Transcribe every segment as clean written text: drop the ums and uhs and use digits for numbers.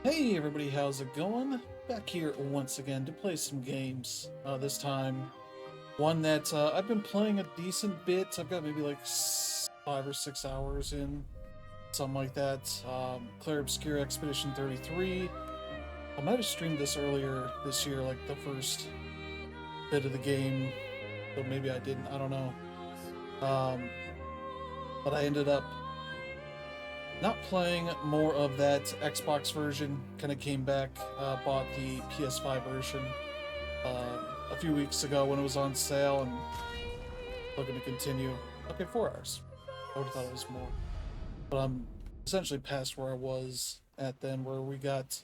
Hey everybody, how's it going? Back here once again to play some games. This time, one that I've been playing a decent bit. I've got maybe like 5 or 6 hours in, something like that. Clair Obscur Expedition 33. I might have streamed this earlier this year, like the first bit of the game, but maybe I didn't. I don't know. Um, but I ended up not playing more of that Xbox version. Kind of came back, bought the PS5 version a few weeks ago when it was on sale, and looking to continue. Okay, 4 hours. I would have thought it was more, but I'm essentially past where I was at then, where we got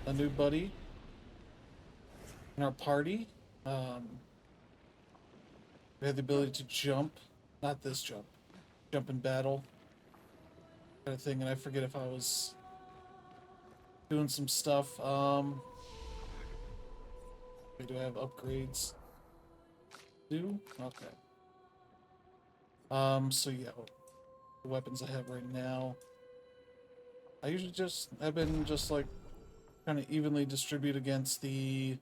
a new buddy in our party. Um, we had the ability to jump, not this jump, jump in battle kind of thing, and I forget if I was doing some stuff. Do I have upgrades? Do okay. So yeah, the weapons I have right now. I usually just have been just like kind of evenly distribute against the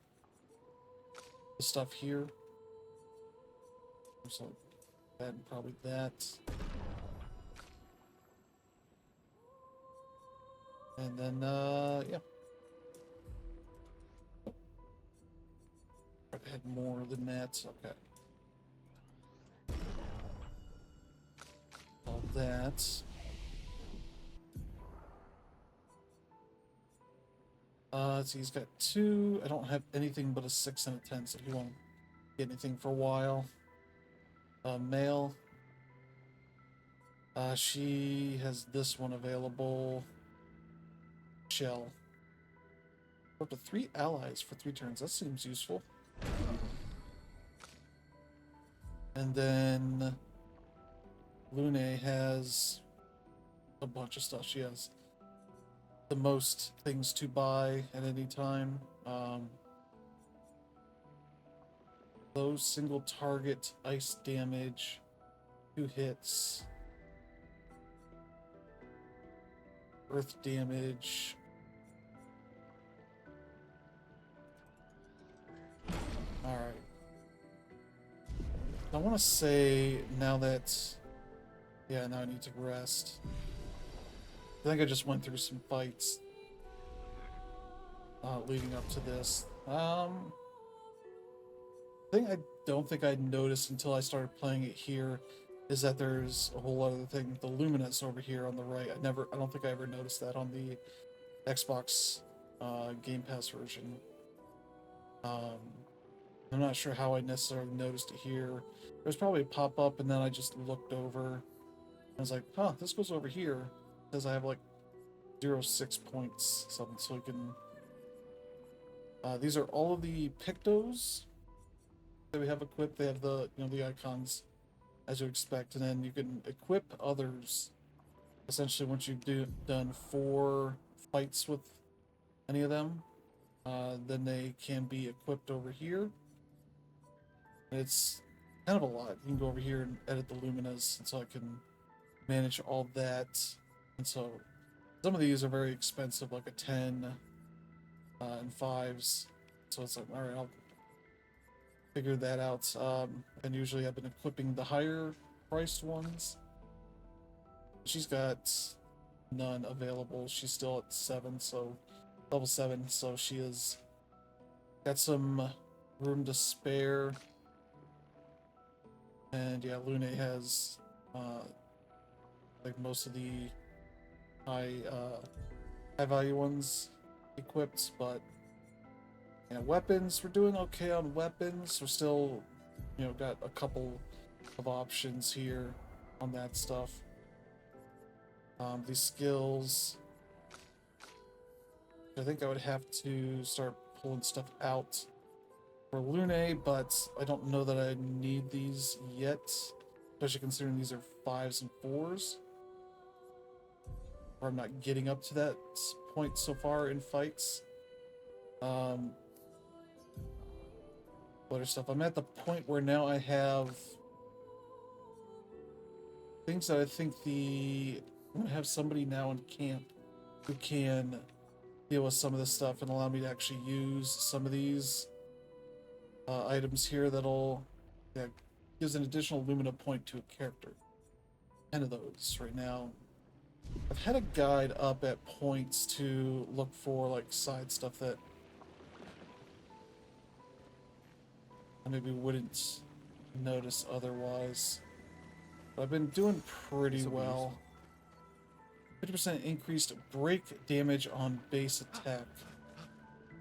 stuff here. So that and probably that. And then yeah. I had more than that. Okay. All that. Let's see, he's got 2. I don't have anything but a 6 and a 10, so he won't get anything for a while. Male. She has this one available. Shell. Up to 3 allies for 3 turns. That seems useful. And then Lune has a bunch of stuff. She has the most things to buy at any time. Low single target ice damage, 2 hits, earth damage. Alright. I want to say now that... Yeah, now I need to rest. I think I just went through some fights leading up to this. Thing I don't think I noticed until I started playing it here is that there's a whole other thing. The luminance over here on the right. I don't think I ever noticed that on the Xbox Game Pass version. Um, I'm not sure how I necessarily noticed it here. There's probably a pop-up and then I just looked over. I was like, huh, this goes over here. Because I have like 0.6 points, something, so I can... these are all of the Pictos that we have equipped. They have the, the icons as you expect, and then you can equip others. Essentially, once you've done 4 fights with any of them, then they can be equipped over here. And it's kind of a lot. You can go over here and edit the luminas, and so I can manage all that. And so some of these are very expensive, like a 10 and 5s. So it's like, all right, I'll figure that out. And usually I've been equipping the higher priced ones. She's got none available. She's still at 7, so level 7, so she has got some room to spare. And yeah, Lune has like most of the high value ones equipped, but yeah, weapons, we're doing okay on weapons. We're still, got a couple of options here on that stuff. These skills, I think I would have to start pulling stuff out for Lune, but I don't know that I need these yet, especially considering these are 5s and 4s. Or I'm not getting up to that point so far in fights. Other stuff. I'm at the point where now I have things that I think I'm gonna have somebody now in camp who can deal with some of this stuff and allow me to actually use some of these items here that'll, yeah, gives an additional Lumina point to a character. 10 of those right now. I've had a guide up at points to look for like side stuff that I maybe wouldn't notice otherwise. But I've been doing pretty well. 50% increased break damage on base attack.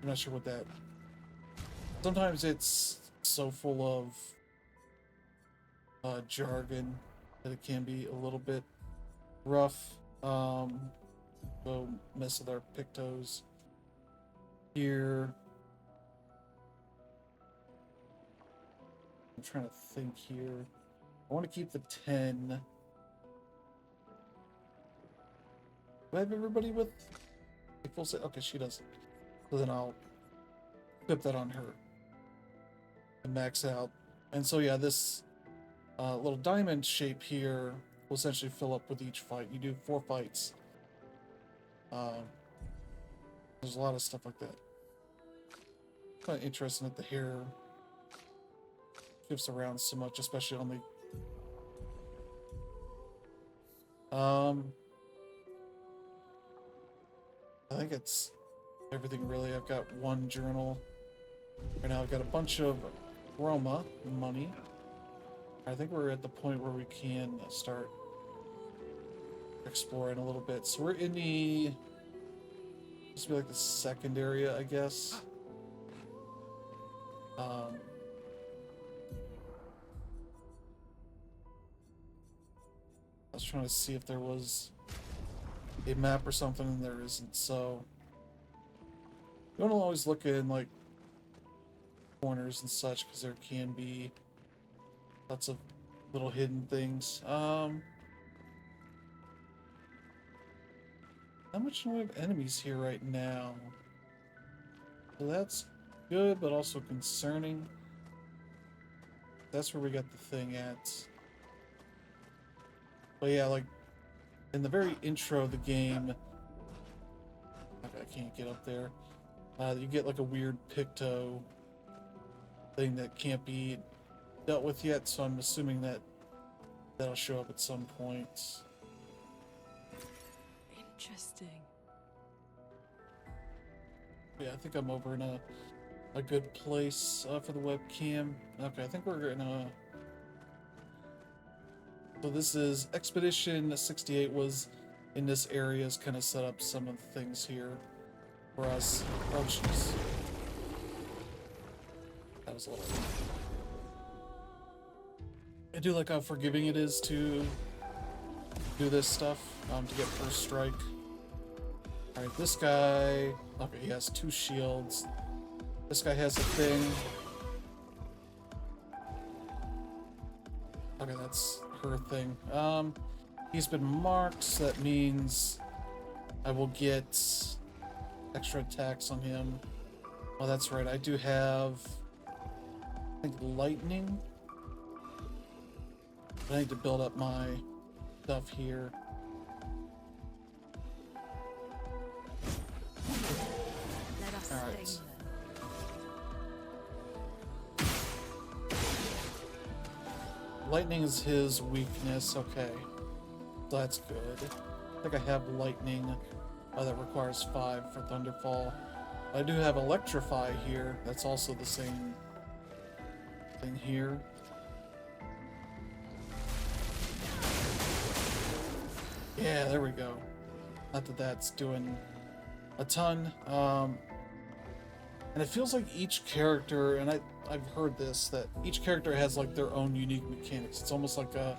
I'm not sure what that... Sometimes it's so full of jargon that it can be a little bit rough. Go mess with our pictos here. I'm trying to think here. I want to keep the 10. Do I have everybody with a full set? Okay, she doesn't. So then I'll flip that on her and max out. And so yeah, this little diamond shape here will essentially fill up with each fight. You do 4 fights. There's a lot of stuff like that. Kind of interesting that the hair shifts around so much, especially on the... I think it's everything really. I've got 1 journal. Right now I've got a bunch of chroma money. I think we're at the point where we can start exploring a little bit. So we're in the... This would be like the second area, I guess. I was trying to see if there was a map or something, and there isn't, so you don't always look in like corners and such, because there can be lots of little hidden things. How much do we have enemies here right now? So that's good, but also concerning. That's where we got the thing at. But yeah, like in the very intro of the game, okay, I can't get up there. You get like a weird picto thing that can't be dealt with yet, so I'm assuming that that'll show up at some point. Interesting. Yeah, I think I'm over in a good place for the webcam. Okay, I think we're gonna... So this is Expedition 68 was in this area, has kind of set up some of the things here for us. Oh, jeez. That was a little... I do like how forgiving it is to do this stuff, to get first strike. Alright, this guy... Okay, he has 2 shields. This guy has a thing. Okay, that's her thing. He's been marked, so that means I will get extra attacks on him. Oh, that's right, I do have... I think lightning. I need to build up my stuff here. All right. Lightning is his weakness. Okay, so that's good. I think I have lightning that requires 5 for Thunderfall. I do have Electrify here. That's also the same thing here. Yeah, there we go. Not that that's doing a ton. And it feels like each character, and I've heard this, that each character has like their own unique mechanics. It's almost like a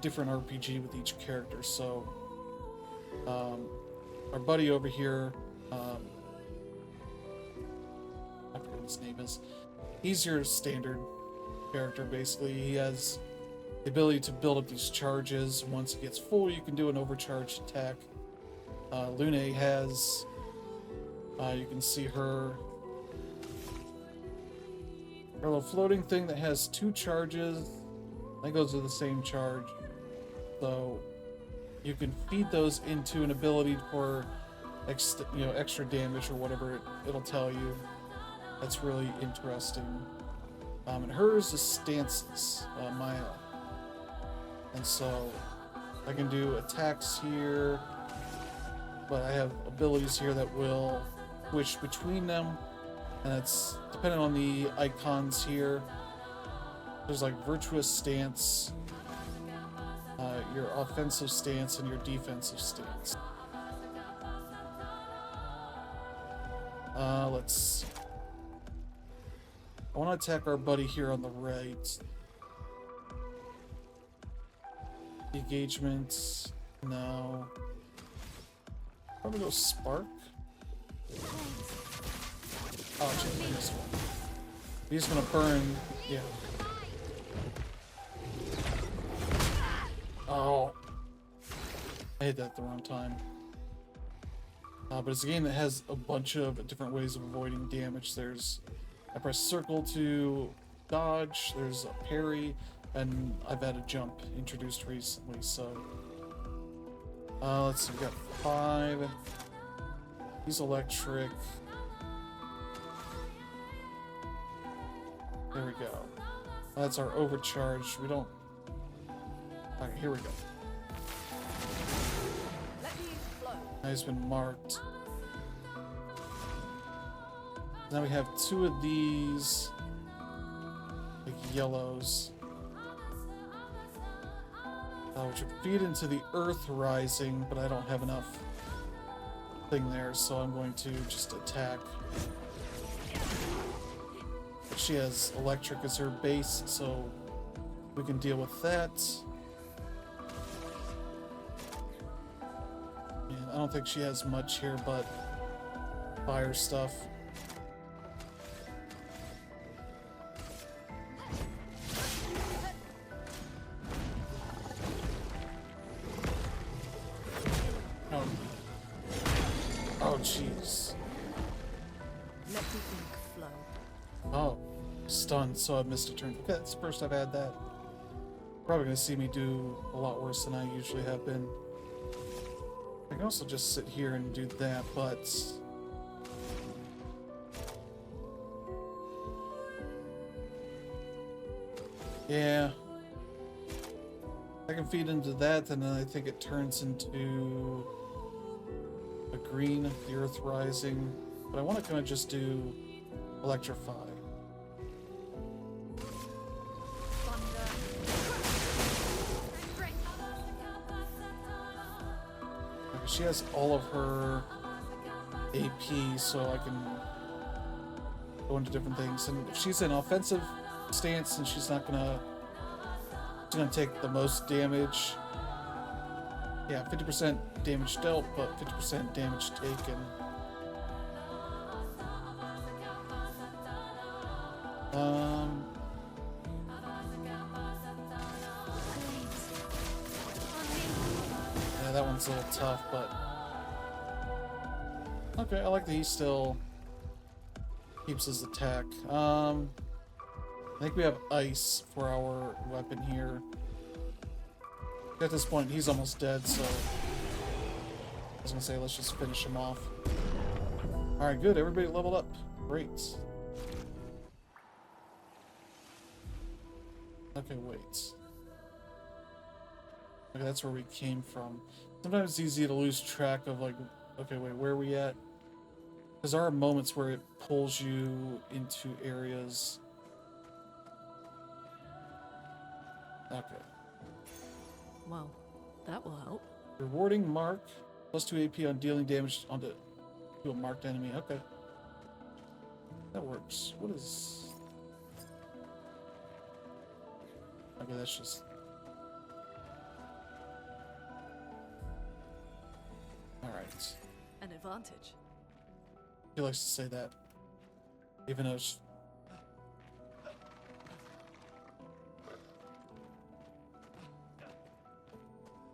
different RPG with each character. So our buddy over here, I forget what his name is. He's your standard character, basically. He has the ability to build up these charges. Once it gets full, you can do an overcharged attack. Lune has, you can see her little floating thing that has 2 charges. I think those are the same charge. So you can feed those into an ability for extra damage or whatever it'll tell you. That's really interesting. And hers is stances, Maya. And so I can do attacks here, but I have abilities here that will switch between them, and it's depending on the icons here. There's like virtuous stance, your offensive stance, and your defensive stance. Let's see. I want to attack our buddy here on the right. Engagement. No. Probably go Spark. Oh, check this one. He's gonna burn. Yeah. Oh. I hit that at the wrong time. But it's a game that has a bunch of different ways of avoiding damage. I press circle to dodge, there's a parry, and I've had a jump introduced recently, so... let's see, we got 5. He's electric. There we go. That's our overcharge. We don't... Okay, here we go. Now he's been marked. Now we have 2 of these, like yellows, which would feed into the Earth Rising, but I don't have enough thing there, so I'm going to just attack. But she has electric as her base, so we can deal with that. And I don't think she has much here but fire stuff. Oh, jeez. Let the ink flow. Oh, stunned, so I missed a turn. Okay, that's the first I've had that. Probably gonna see me do a lot worse than I usually have been. I can also just sit here and do that, but... yeah. I can feed into that, and then I think it turns into a green, the Earth Rising. But I want to kind of just do Electrify. She has all of her AP, so I can go into different things. And if she's in offensive stance, and she's gonna take the most damage. Yeah, 50% damage dealt, but 50% damage taken. Yeah, that one's a little tough, but okay, I like that he still keeps his attack. I think we have ice for our weapon here. At this point, he's almost dead, so I was gonna say let's just finish him off. Alright, good. Everybody leveled up. Great. Okay, wait. Okay, that's where we came from. Sometimes it's easy to lose track of, like, okay, wait, where are we at? Because there are moments where it pulls you into areas. Okay. Well, that will help. Rewarding mark. Plus 2 AP on dealing damage to a marked enemy. Okay. That works. What is... okay, that's just... alright. An advantage. He likes to say that. Even though it's...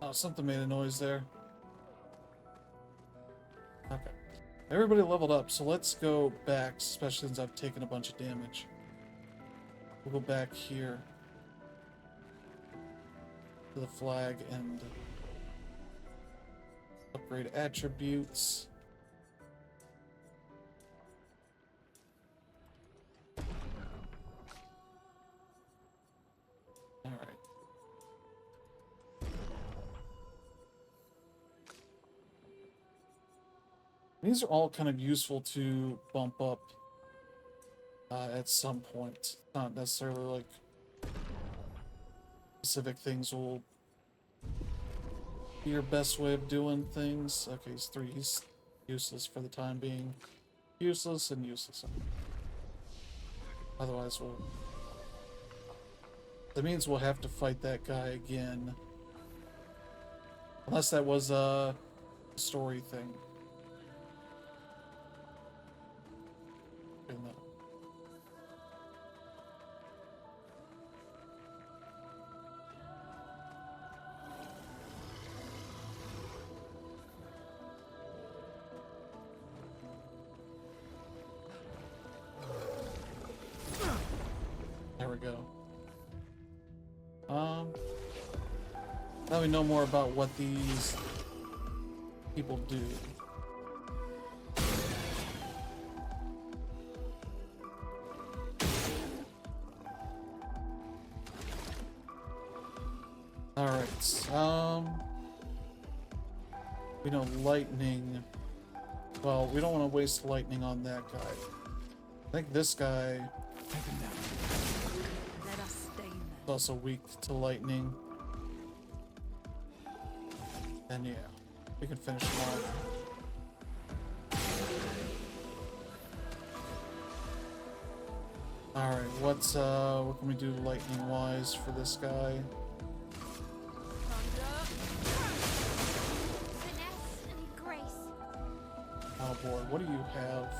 oh, something made a noise there. Okay. Everybody leveled up, so let's go back, especially since I've taken a bunch of damage. We'll go back here to the flag and upgrade attributes. These are all kind of useful to bump up at some point. Not necessarily like specific things will be your best way of doing things. Okay, he's 3. He's useless for the time being. Useless and useless. Otherwise, that means we'll have to fight that guy again. Unless that was a story thing. Okay, no. There we go. Now we know more about what these people do. Alright, we know lightning. Well, we don't want to waste lightning on that guy. I think this guy Let us stay there. is also weak to lightning. And yeah, we can finish him off. Alright, what can we do lightning wise for this guy? Finesse and grace. Oh boy, what do you have?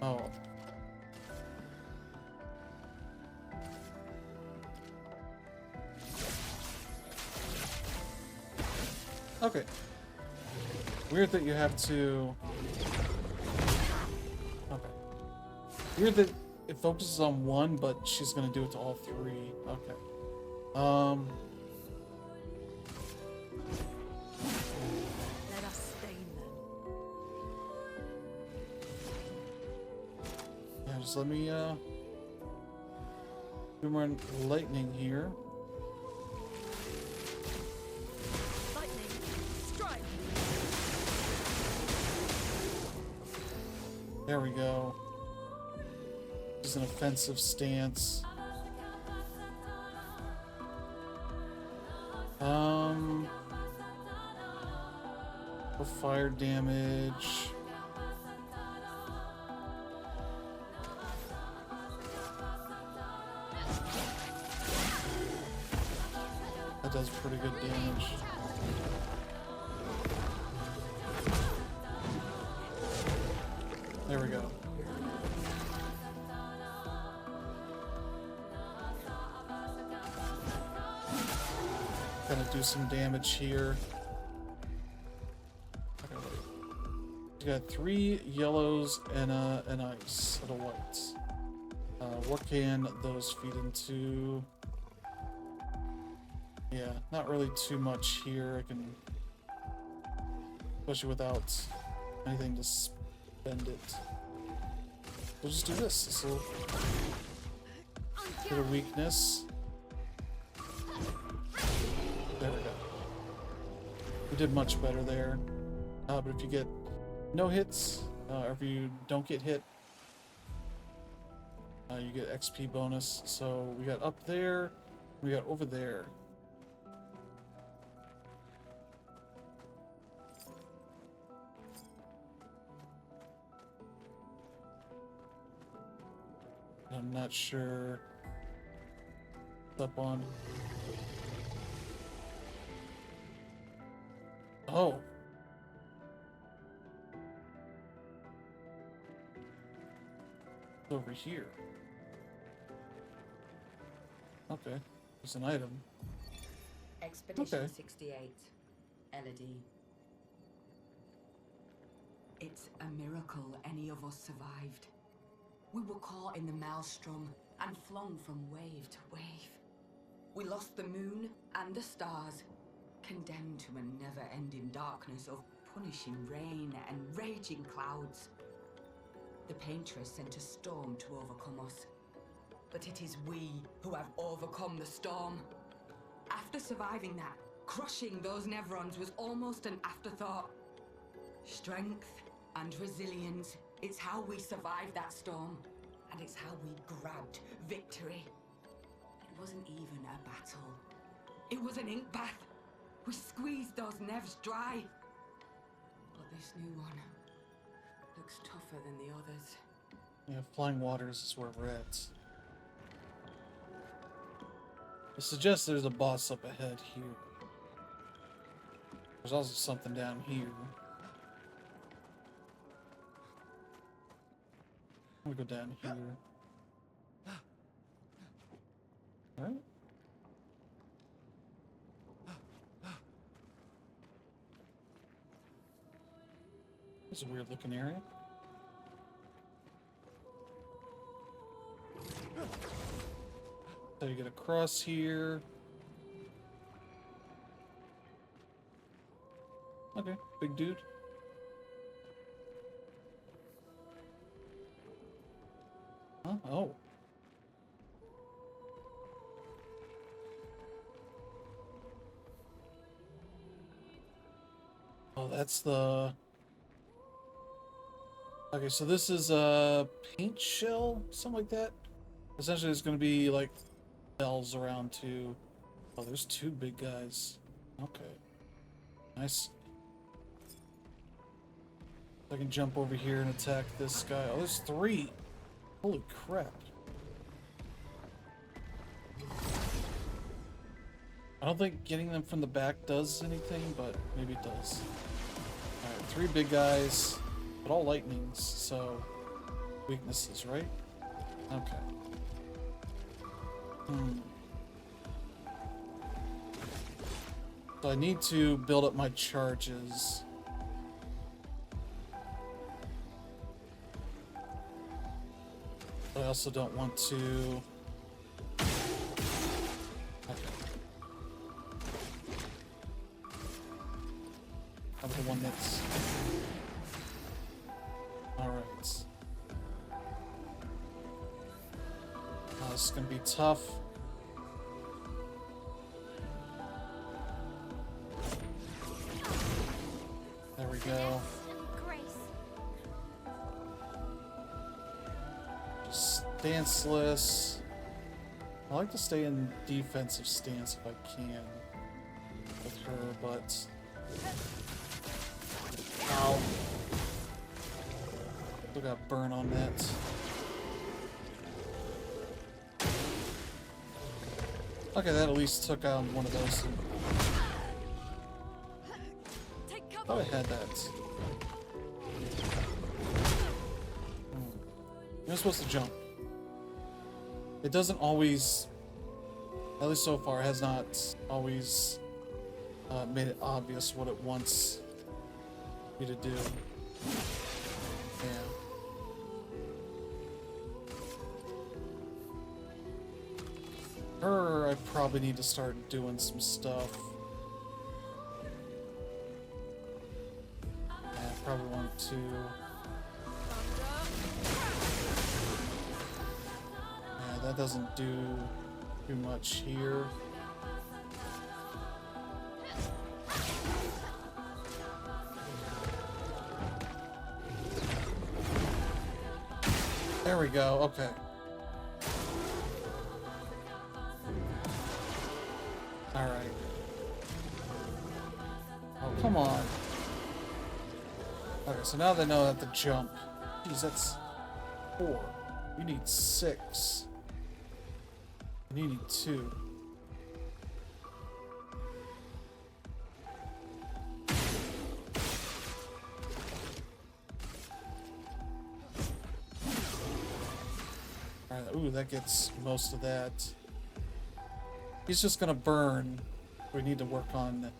Oh. Okay. Weird that you have to... Okay. Weird that it focuses on one, but she's gonna do it to all 3. Okay. Let us stay then. Yeah, just let me, do more lightning here. Lightning, strike. There we go. This is an offensive stance. For fire damage. That does pretty good damage. There we go. Gonna do some damage here. You got 3 yellows and an ice and a white. What can those feed into? Yeah, not really too much here. I can, especially without anything to spend it. We'll just do this. This will get a weakness. There we go. We did much better there. But if you get no hits, or if you don't get hit, you get XP bonus. So we got up there, we got over there. I'm not sure what's up on. Oh. It's over here. Okay. There's an item. Expedition Okay. 68, Elodie. It's a miracle any of us survived. We were caught in the maelstrom and flung from wave to wave. We lost the moon and the stars, condemned to a never-ending darkness of punishing rain and raging clouds. The paintress sent a storm to overcome us, but it is we who have overcome the storm. After surviving that, crushing those Nevrons was almost an afterthought. Strength and resilience, it's how we survived that storm. And it's how we grabbed victory. It wasn't even a battle. It was an ink bath. We squeezed those Nevs dry. But this new one looks tougher than the others. Yeah, Flying Waters is where we're at. I suggest there's a boss up ahead here. There's also something down here. I'm gonna go down here. Alright. It's a weird looking area. So you get across here. Okay, big dude. Huh? Oh. Oh, that's the... Okay, so this is a paint shell, something like that. Essentially, it's going to be like bells around too. Oh, there's two big guys. Okay. Nice. I can jump over here and attack this guy. Oh, there's three. Holy crap. I don't think getting them from the back does anything, but maybe it does. Alright, three big guys, but all lightnings, so weaknesses, right? Okay. So I need to build up my charges. But I also don't want to... Okay. How about the one that's... Alright. This is gonna be tough. There we go. Just stanceless. I like to stay in defensive stance if I can with her, but... Ow. Still got burn on that. Okay, that at least took out one of those. Take I thought cover. I had that. You're supposed to jump. It doesn't always, at least so far, has not always made it obvious what it wants you to do. Yeah. Her, I probably need to start doing some stuff. I probably want to... Yeah, that doesn't do too much here. There we go, okay. Alright. Oh, come on. Okay, so now they know that to jump. Jeez, that's 4. You need 6. And you need 2. Alright, ooh, that gets most of that. He's just gonna burn. We need to work on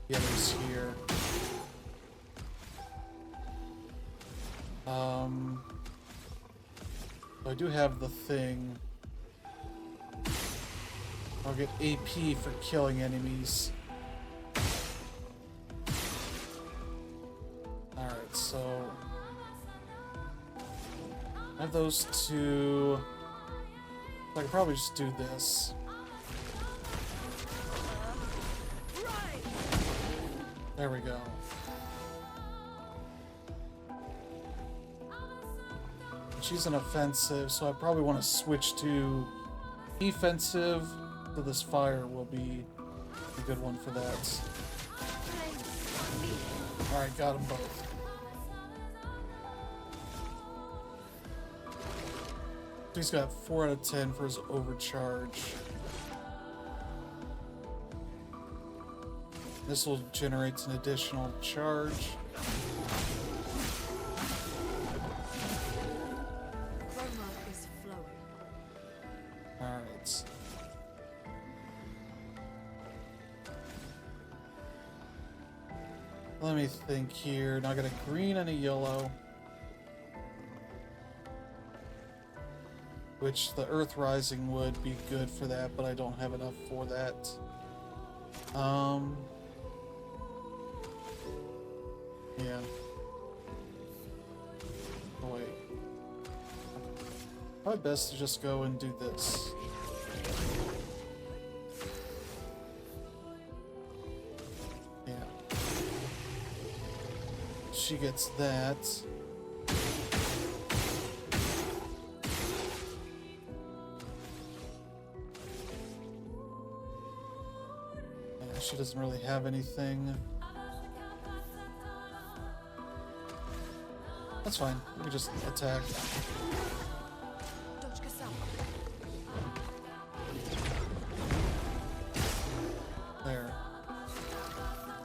the others here. I do have the thing. I'll get AP for killing enemies. Alright, so... I have those two. I could probably just do this. There we go. She's an offensive, so I probably want to switch to defensive. So this fire will be a good one for that. Alright, got them both. He's got 4 out of 10 for his overcharge. This will generate an additional charge. Chroma is flowing. Alright. Let me think here. Now I got a green and a yellow. Which the Earth Rising would be good for that, but I don't have enough for that. Yeah. Oh, wait. Probably best to just go and do this. Yeah. She gets that. Yeah, she doesn't really have anything. That's fine. We can just attack. There.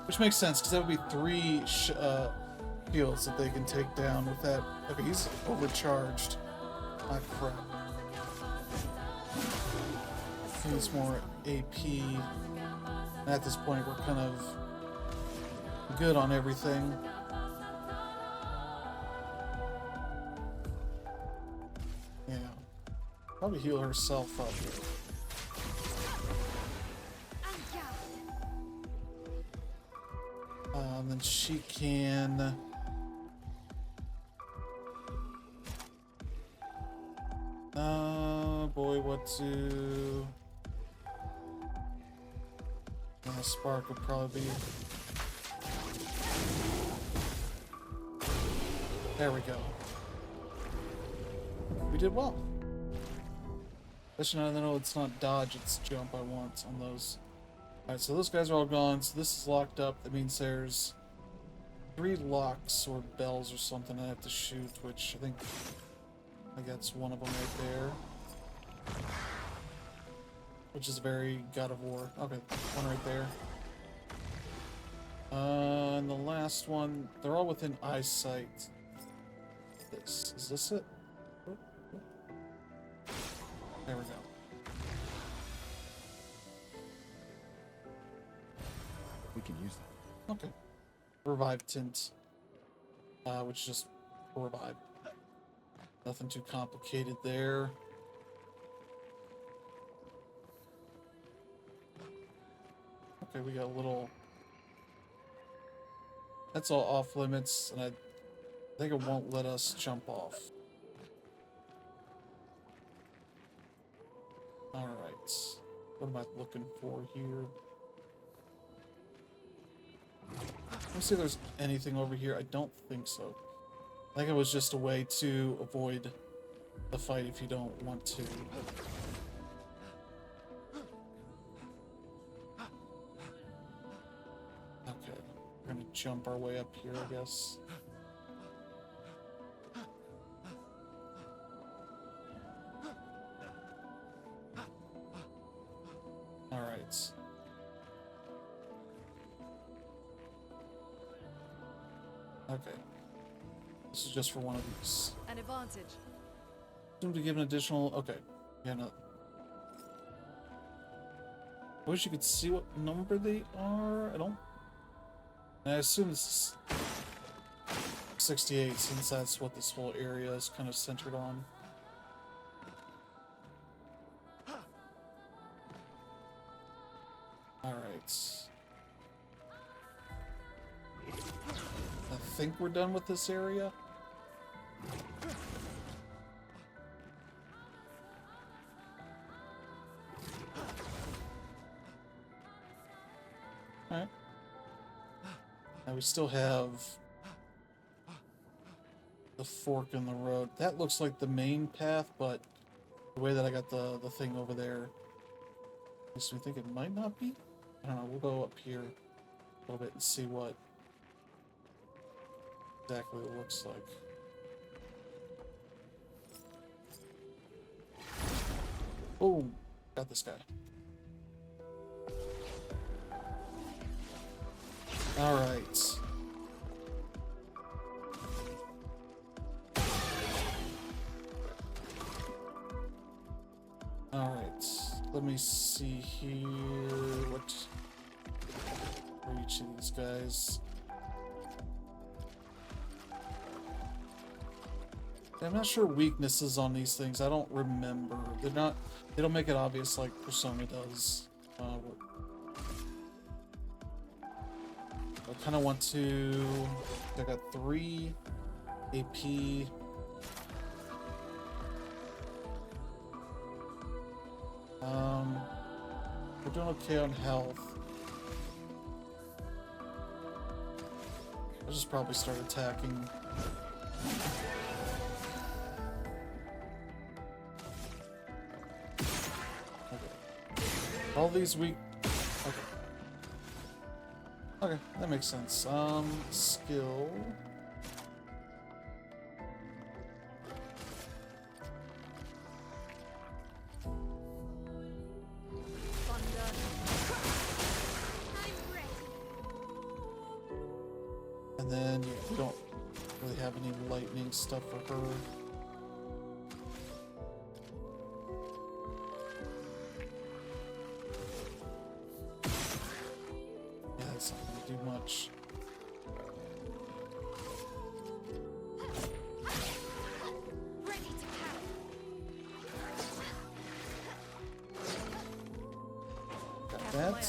Which makes sense, because that would be 3 fields that they can take down with that. Okay, he's overcharged. Ah, crap. He needs more AP. And at this point, we're kind of good on everything. Yeah. Probably heal herself up. And then she can... boy, what to... Yeah, Spark would probably be... There we go. We did well. Especially now that I know it's not dodge, it's jump I want on those. Alright, so those guys are all gone, so this is locked up. That means there's 3 locks or bells or something I have to shoot, which I think that's one of them right there. Which is very God of War. Okay, one right there. And the last one, they're all within eyesight. Is this it? There we go. We can use that. Okay. Revive tint. Which is just revive. Nothing too complicated there. Okay, we got a little... That's all off limits, and I think it won't let us jump off. Alright. What am I looking for here? Let's see if there's anything over here. I don't think so. I think it was just a way to avoid the fight if you don't want to. Okay. We're gonna jump our way up here, I guess. Alright. Okay. This is just for one of these. An advantage. Assume to give an additional... Okay. Yeah, no. I wish you could see what number they are. I don't... I assume this is 68, since that's what this whole area is kind of centered on. Alright. I think we're done with this area. Alright. Now we still have the fork in the road. That looks like the main path, but the way that I got the thing over there makes me think it might not be. I don't know. We'll go up here a little bit and see what exactly it looks like. Boom! Got this guy. Alright. Alright. Let me see here. What are each of these guys? I'm not sure weaknesses on these things. I don't remember. They're not. They don't make it obvious like Persona does. I kind of want to. I got 3 AP. We're doing okay on health. I'll just probably start attacking. All these weak. Okay. Okay, that makes sense. Skill. Thunder. I'm ready. And then we don't really have any lightning stuff for her. Do much. Ready to pound. Got that.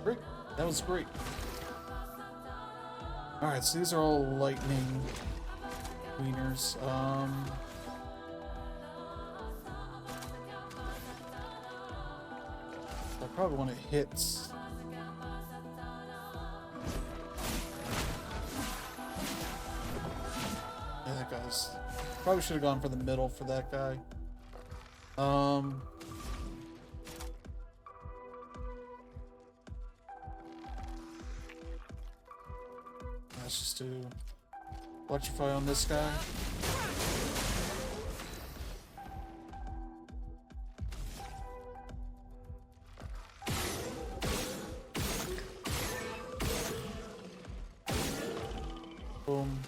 Great. That was great. Alright, so these are all lightning wieners. I probably want to hit. Yeah, that guy's. Probably should have gone for the middle for that guy. Let's just do electrify on this guy. Boom.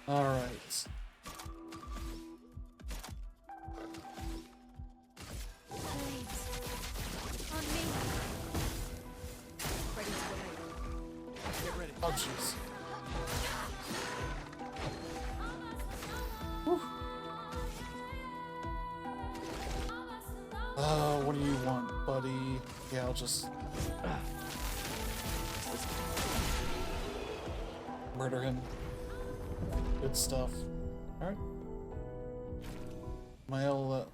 All right. Blades. On me. Ready to blade. Get ready. Oh jeez. What do you want, buddy? Yeah, I'll just murder him. Good stuff. Alright. Mael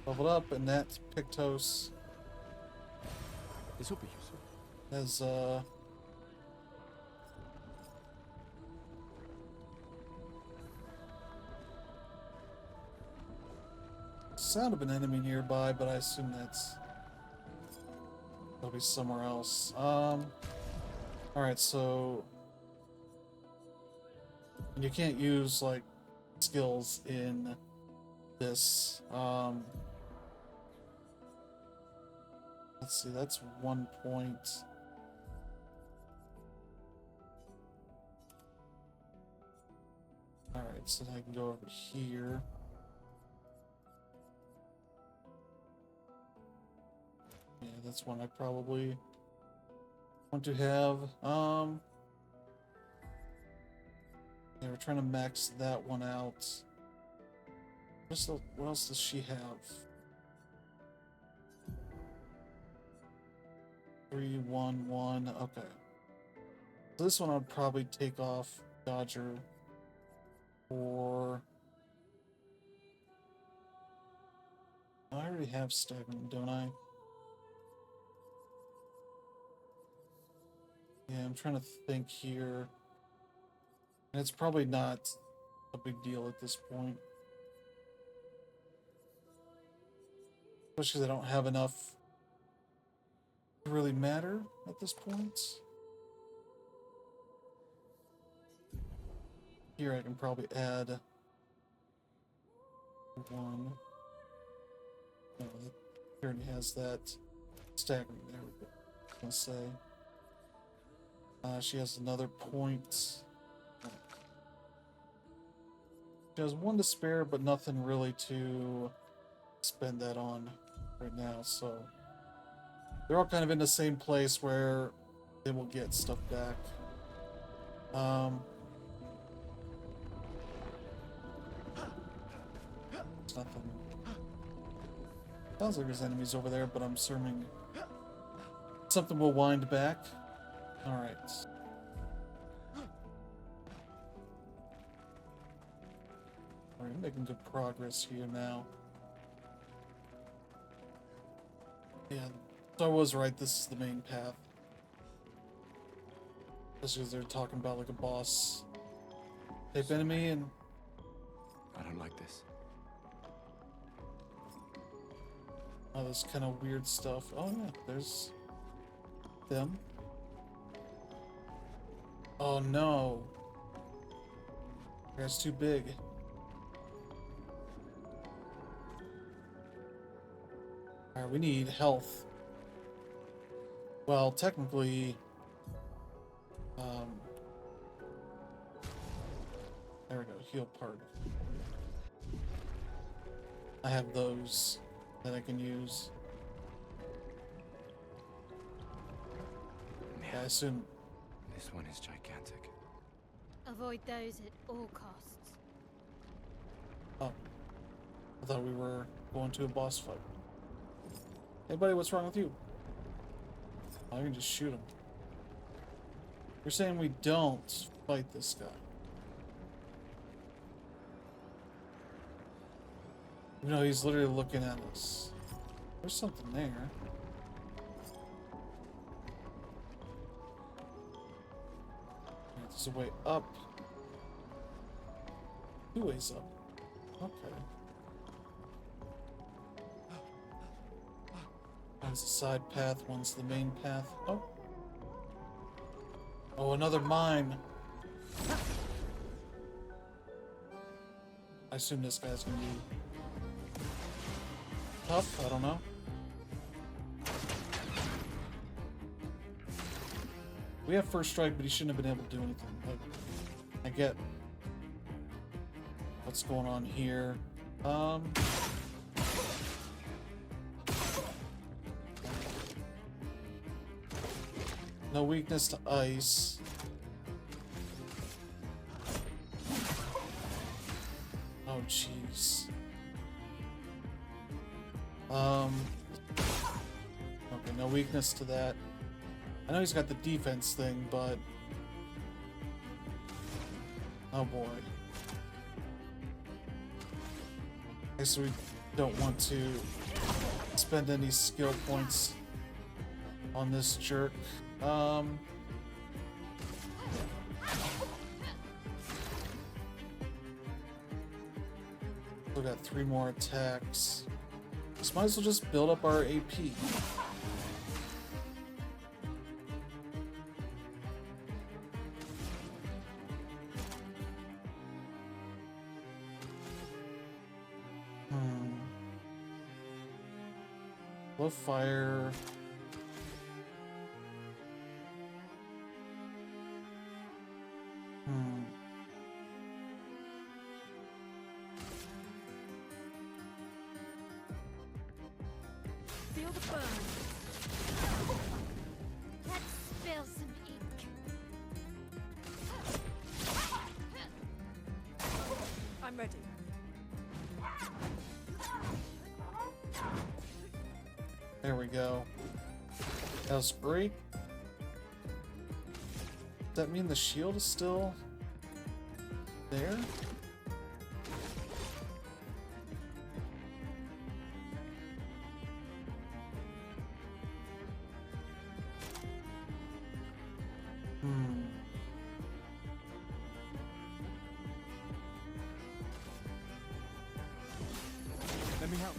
leveled up, and that's Pictos This will be useful. as sound of an enemy nearby, but I assume that'll be somewhere else. Alright, so you can't use like skills in this. Let's see, that's 1 point. Alright, so I can go over here. Yeah, that's one I probably want to have. Yeah, we're trying to max that one out. What else does she have? 3, 1, 1. Okay. So this one I'd probably take off Dodger or I already have Staggering, don't I? Yeah, I'm trying to think here. And it's probably not a big deal at this point. Especially because I don't have enough to really matter at this point. Here I can probably add one. No, it already has that staggering there. I was gonna say. She has another point. She has one to spare, but nothing really to spend that on right now. So they're all kind of in the same place where they will get stuff back. There's nothing. Sounds like there's enemies over there, but I'm assuming something will wind back. Alright. Alright, making good progress here now. Yeah, so I was right, this is the main path. Especially because they're talking about like a boss type enemy and... I don't like this. Oh, this kind of weird stuff. Oh yeah, there's them. Oh no. That's too big. Alright, we need health. Well, technically... there we go, heal part. I have those that I can use. Man, Yeah, I assume... this one is gigantic. Avoid those at all costs. Oh. I thought we were going to a boss fight. Hey buddy, what's wrong with you? I can just shoot him. You're saying we don't fight this guy. You know, he's literally looking at us. There's something there. There's a way up. 2 ways up. Okay. One's the side path, one's the main path. Oh. Oh, another mine. I assume this guy's gonna be tough, I don't know. We have first strike, but he shouldn't have been able to do anything. But I get what's going on here. No weakness to ice. Oh, jeez. Okay, no weakness to that. I know he's got the defense thing, but... oh boy. I guess we don't want to spend any skill points on this jerk. We got 3 more attacks. Just might as well just build up our AP. Low fire. Feel the burn. Let's spill some ink. I'm ready. There we go. That was great. that mean the shield is still there? Let me help.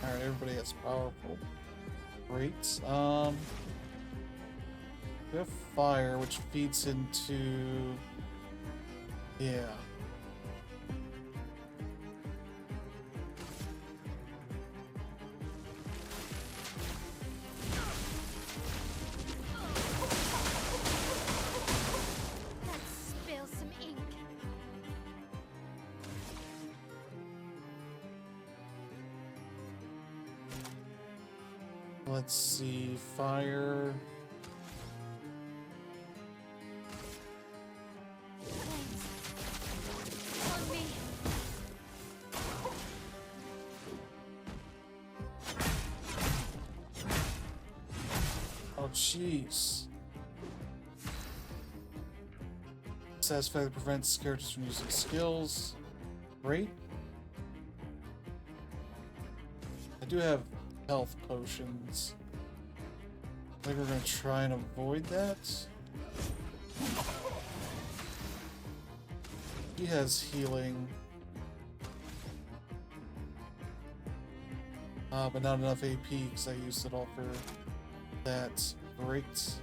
Alright, everybody is powerful. Great. We have fire, which feeds into... Yeah. Let's spill some ink. Let's see, fire. Thanks. On me. Oh, jeez. Satisfy that prevents characters from using skills. Great. I do have health potions. I think we're gonna try and avoid that. He has healing. But not enough AP because I used it all for that. Great.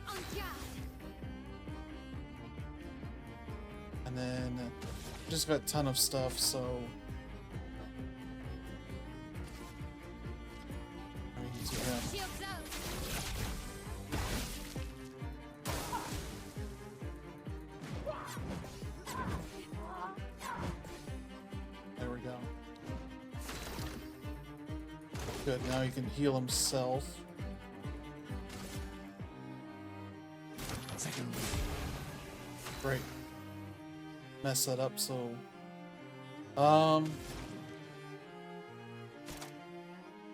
On guard. And then just got a ton of stuff, so I mean, to him. Shields out. There we go. Good, now he can heal himself. Second. Great. Mess that up, so I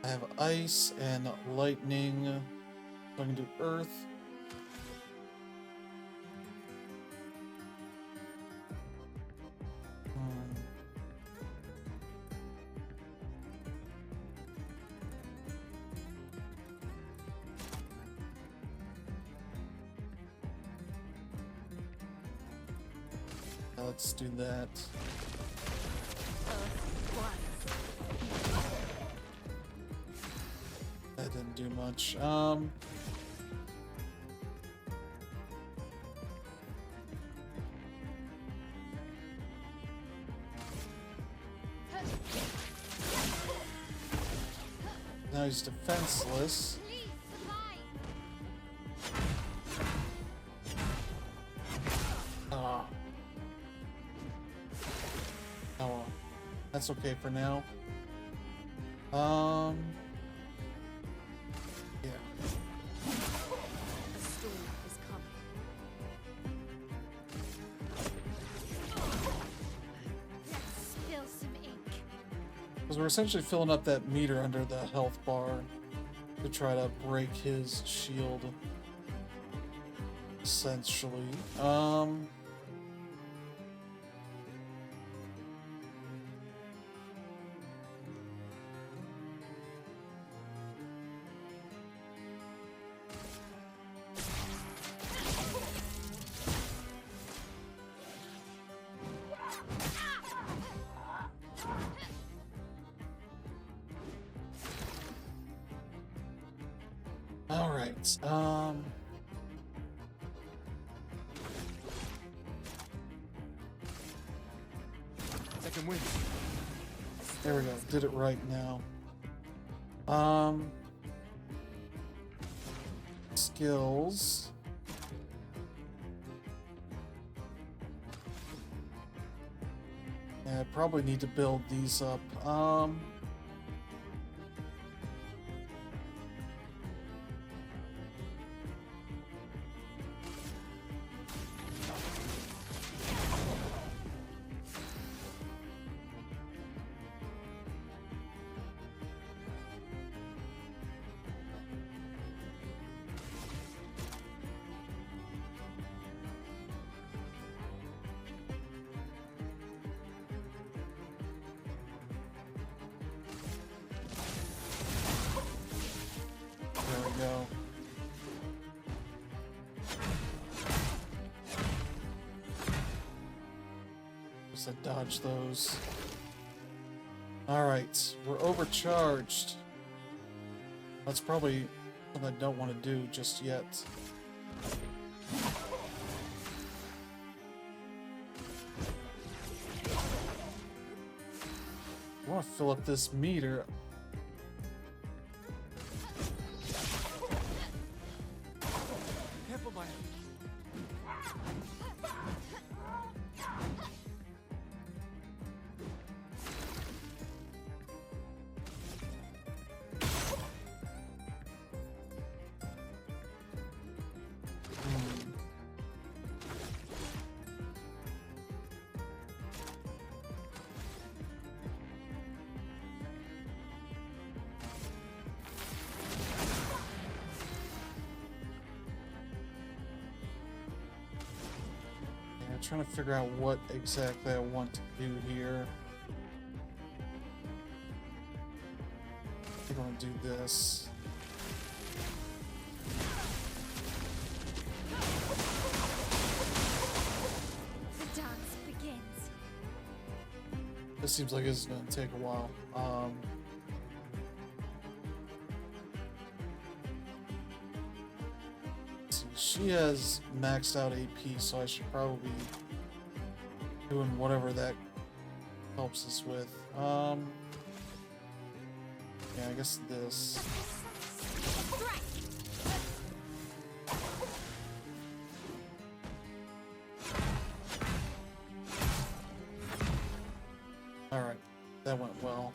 have ice and lightning. So I can do earth. Let's do that. That didn't do much. Now he's defenseless. Please survive. Ah. Oh well. That's okay for now. Yeah. A storm is coming. Let's spill some ink. Because we're essentially filling up that meter under the health bar to try to break his shield. Essentially. Alright, Second wind. there we go. Did it right now. Skills. Yeah, I probably need to build these up. Guess I dodged those. Alright, we're overcharged. That's probably something I don't want to do just yet. I want to fill up this meter. Careful, my hand. Trying to figure out what exactly I want to do here. I think I want to do this. The dance begins. This seems like it's going to take a while. Let's see, she has maxed out AP, so I should probably be doing whatever that helps us with. Yeah, I guess this. Alright, that went well.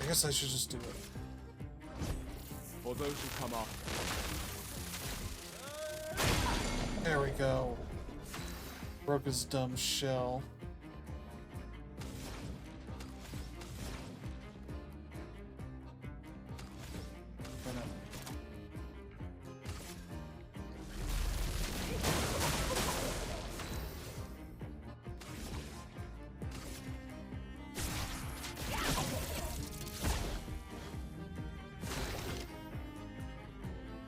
I guess I should just do it. For those who come after. There we go. Broke his dumb shell.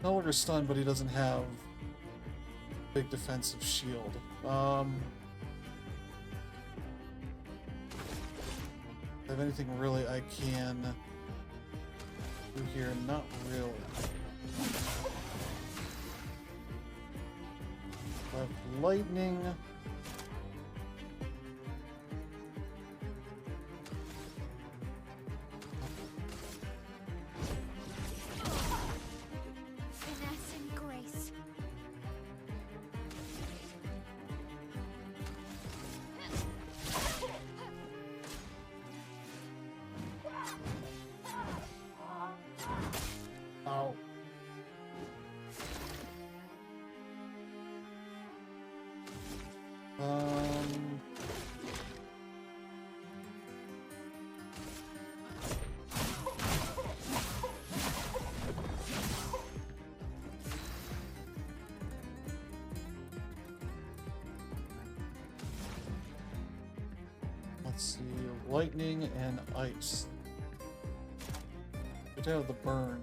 No longer stunned, but he doesn't have big defensive shield. Have anything really I can do here? Not really. I have lightning. Finesse and grace. Ow. Let's see, lightning and ice. Get out of the burn.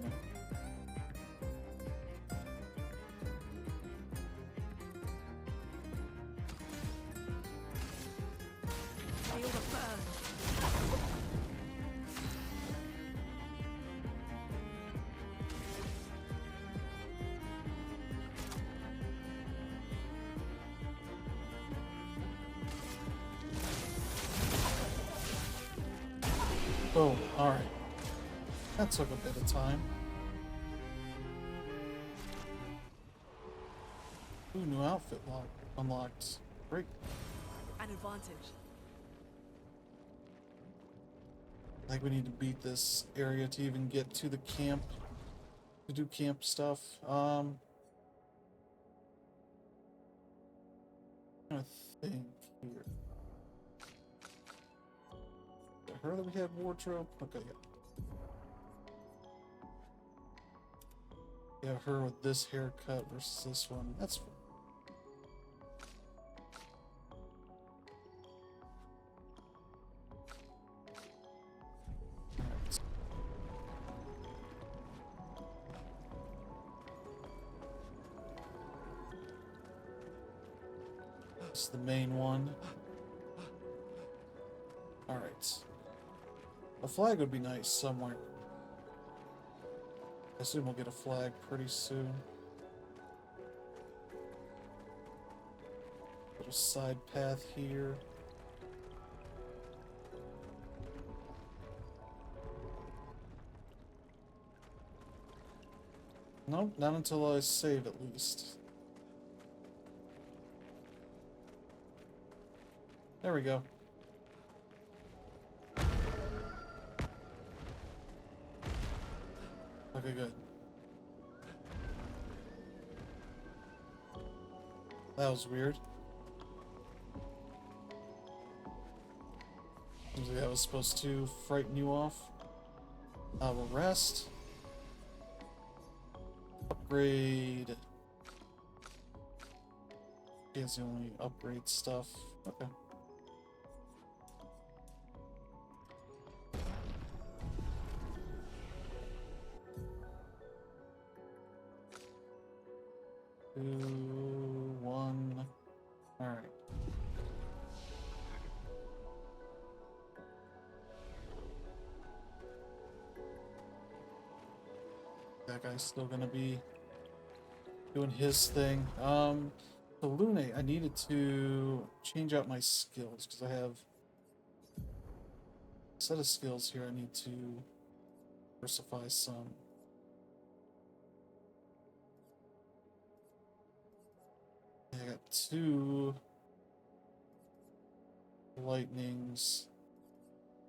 Feel the burn. Oh, alright. That took a bit of time. Ooh, new outfit unlocked. Great. An advantage. I think we need to beat this area to even get to the camp. To do camp stuff. I'm trying to think here. I heard that we had wardrobe. Okay, yeah. Yeah, her with this haircut versus this one. That's fine. Alright. This is the main one. Alright. A flag would be nice somewhere. I assume we'll get a flag pretty soon. Little side path here. Nope, not until I save at least. There we go. Okay, good. That was weird. Seems like that was supposed to frighten you off. We'll rest. Upgrade. It's the only upgrade stuff. Okay. Two, one. All right. That guy's still gonna be doing his thing. The Lune, I needed to change out my skills because I have a set of skills here. I need to diversify some. I got 2 lightnings.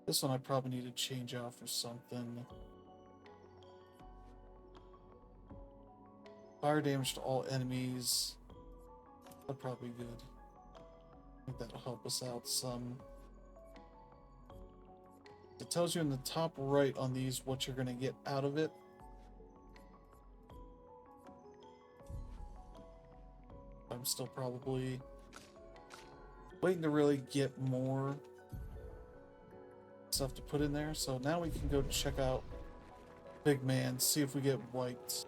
This one I probably need to change out for something. Fire damage to all enemies. That'd probably be good. I think that'll help us out some. It tells you in the top right on these what you're gonna get out of it. I'm still probably waiting to really get more stuff to put in there. So now we can go check out Big Man, see if we get wiped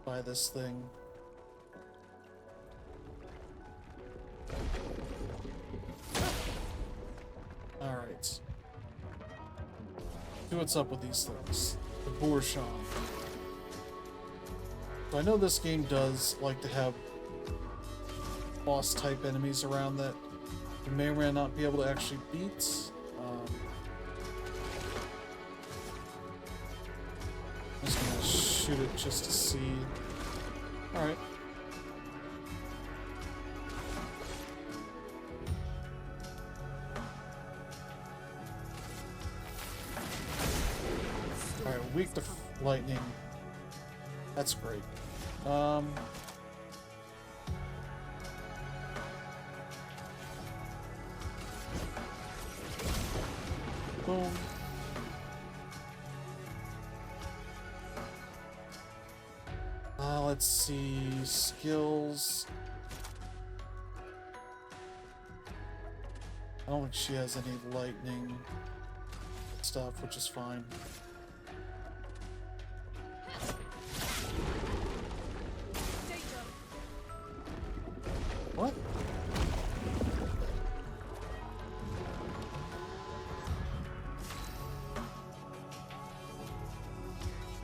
by this thing. Alright. See what's up with these things. The Borshan. So I know this game does like to have boss type enemies around that you may or may not be able to actually beat. I'm just gonna shoot it just to see. Alright. Alright, weak to lightning. That's great. Boom. Let's see, skills. I don't think she has any lightning stuff, which is fine. What?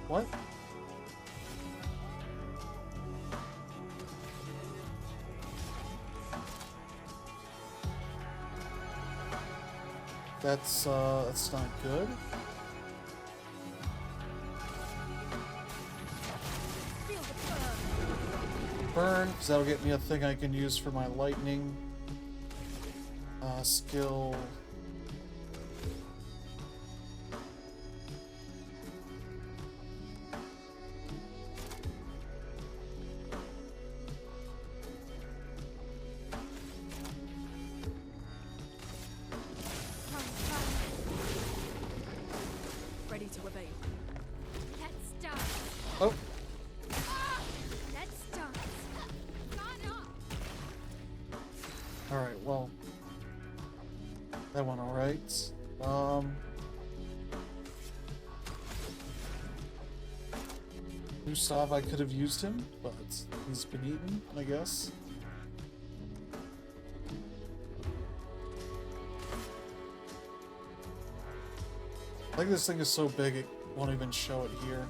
What? That's not good. Feel the burn. Burn, because that'll get me a thing I can use for my lightning skill. Ready to evade. Let's start. Oh, Let's start. Gone up. alright, well. That went alright. Gustav, I could have used him, but he's been eaten, I guess. Like this thing is so big it won't even show it here.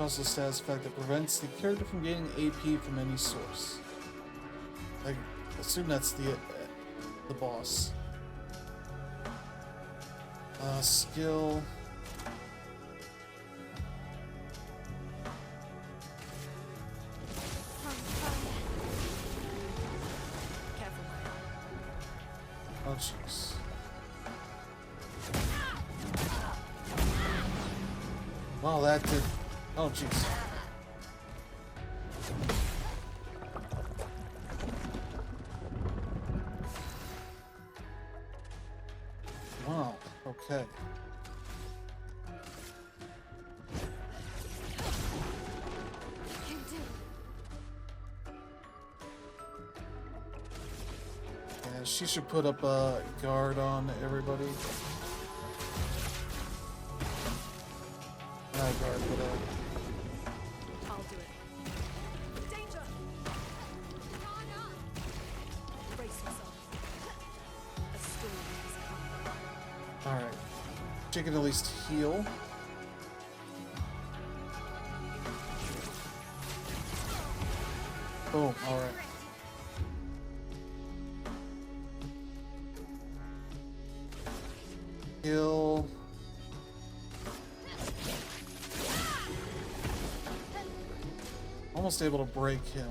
Also status effect that prevents the character from gaining AP from any source. I assume that's the boss. Skill. Careful, my Oh jeez. Wow, that did. Oh jeez. Wow. Okay. Can do. Yeah, she should put up a guard on everybody. Not a guard, but I'll do it. Danger! Gone on. Brace yourself. A storm has come. alright. She can at least heal. Boom, alright. Heal. Almost able to break him.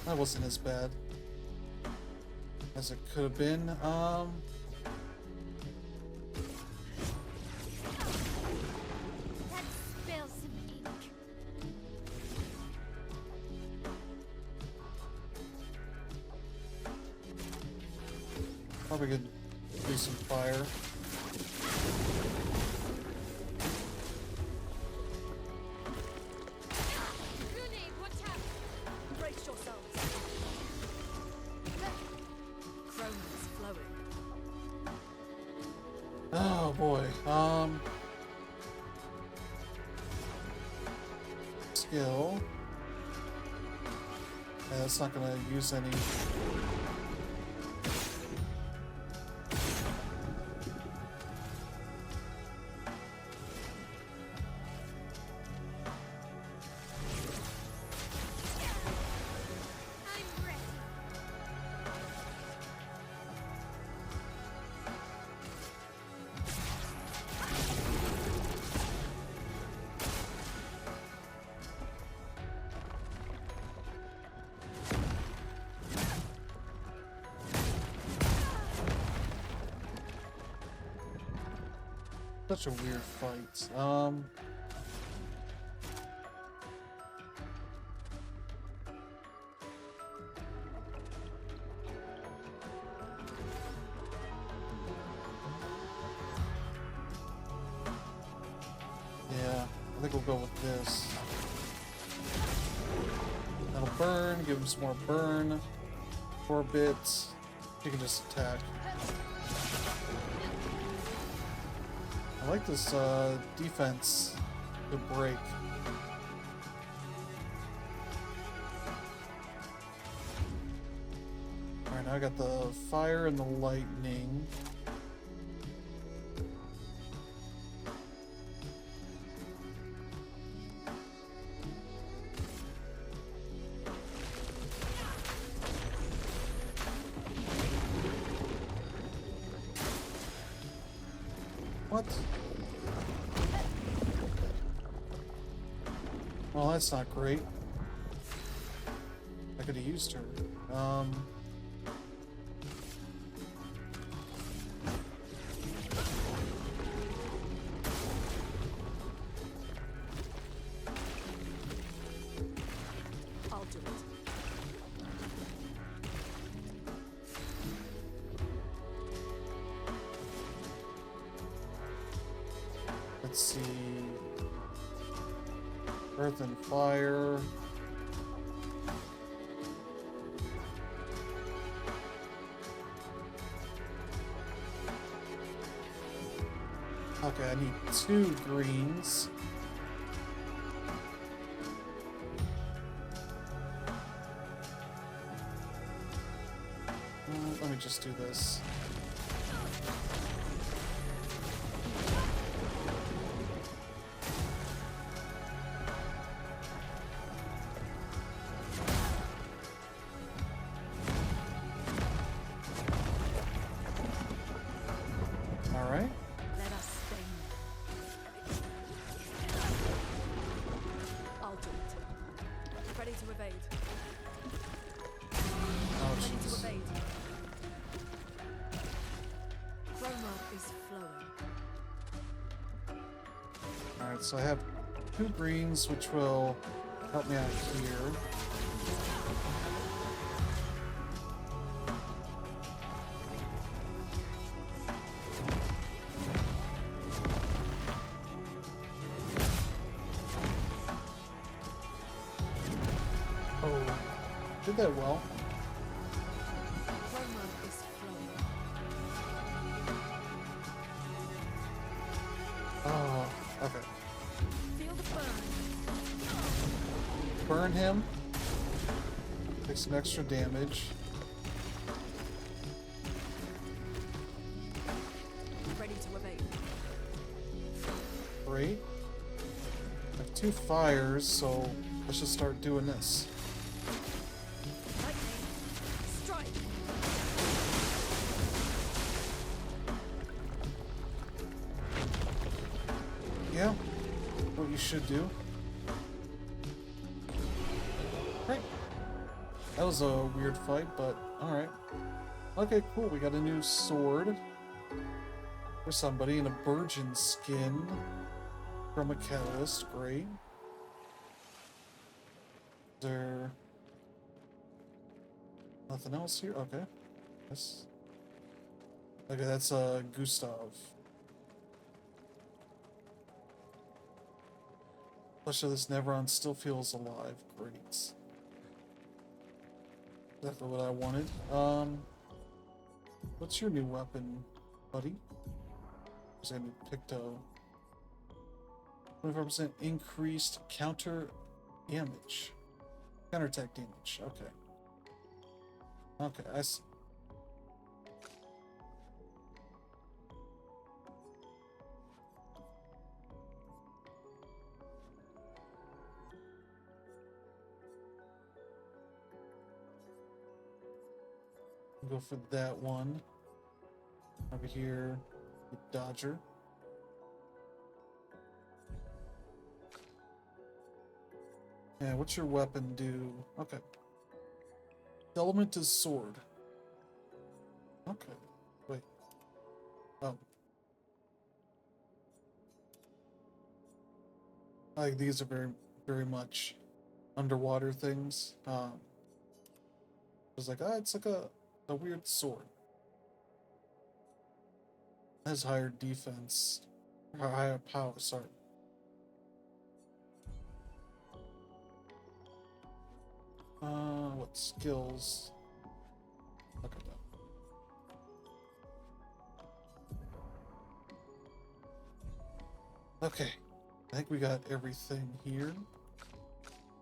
That wasn't as bad as it could have been. Let's spill some ink. Probably could do some fire. Grenade, watch out. Brace yourselves. Chrome is flowing. Oh boy. Skill. Yeah, that's not gonna use any. I'm ready. Such a weird fight. Yeah, I think we'll go with this. That'll burn, give him some more burn. 4 bits. You can just attack. I like this defense to break. Alright, now I got the fire and the lightning. What? Well, that's not great. I could have used her. I'll do it. Let's see. Earth and fire. Okay, I need 2 greens. Let me just do this. All right. Let us sting. I'll do it. Ready to evade. Oh, Ready to jeez. evade. Chroma is flowing. All right, so I have 2 greens, which will help me out here. Oh, did that well. Chroma is flowing. Oh, okay. Feel the burn. Burn him. Take some extra damage. Ready to evade. Great. I have 2 fires, so let's just start doing this. Lightning. Strike. Yeah, what you should do. Right. That was a weird fight, but alright. Okay, cool. We got a new sword. There's somebody in a virgin skin from a catalyst. Great. Is there nothing else here? Okay. Yes. Okay, that's Gustav. Flesh of this Neveron still feels alive. Great. Exactly what I wanted. What's your new weapon, buddy? There's a new Picto. 25% increased counter damage. Counterattack damage. Okay. Okay, I see. Go for that one. Over here, the Dodger. Yeah, what's your weapon do? Okay. Element is sword. Okay. Wait. Oh. Like these are very much underwater things. I was like, ah, it's like a weird sword. It has higher defense. Or higher power, sorry. What skills? Look at that. Okay. I think we got everything here.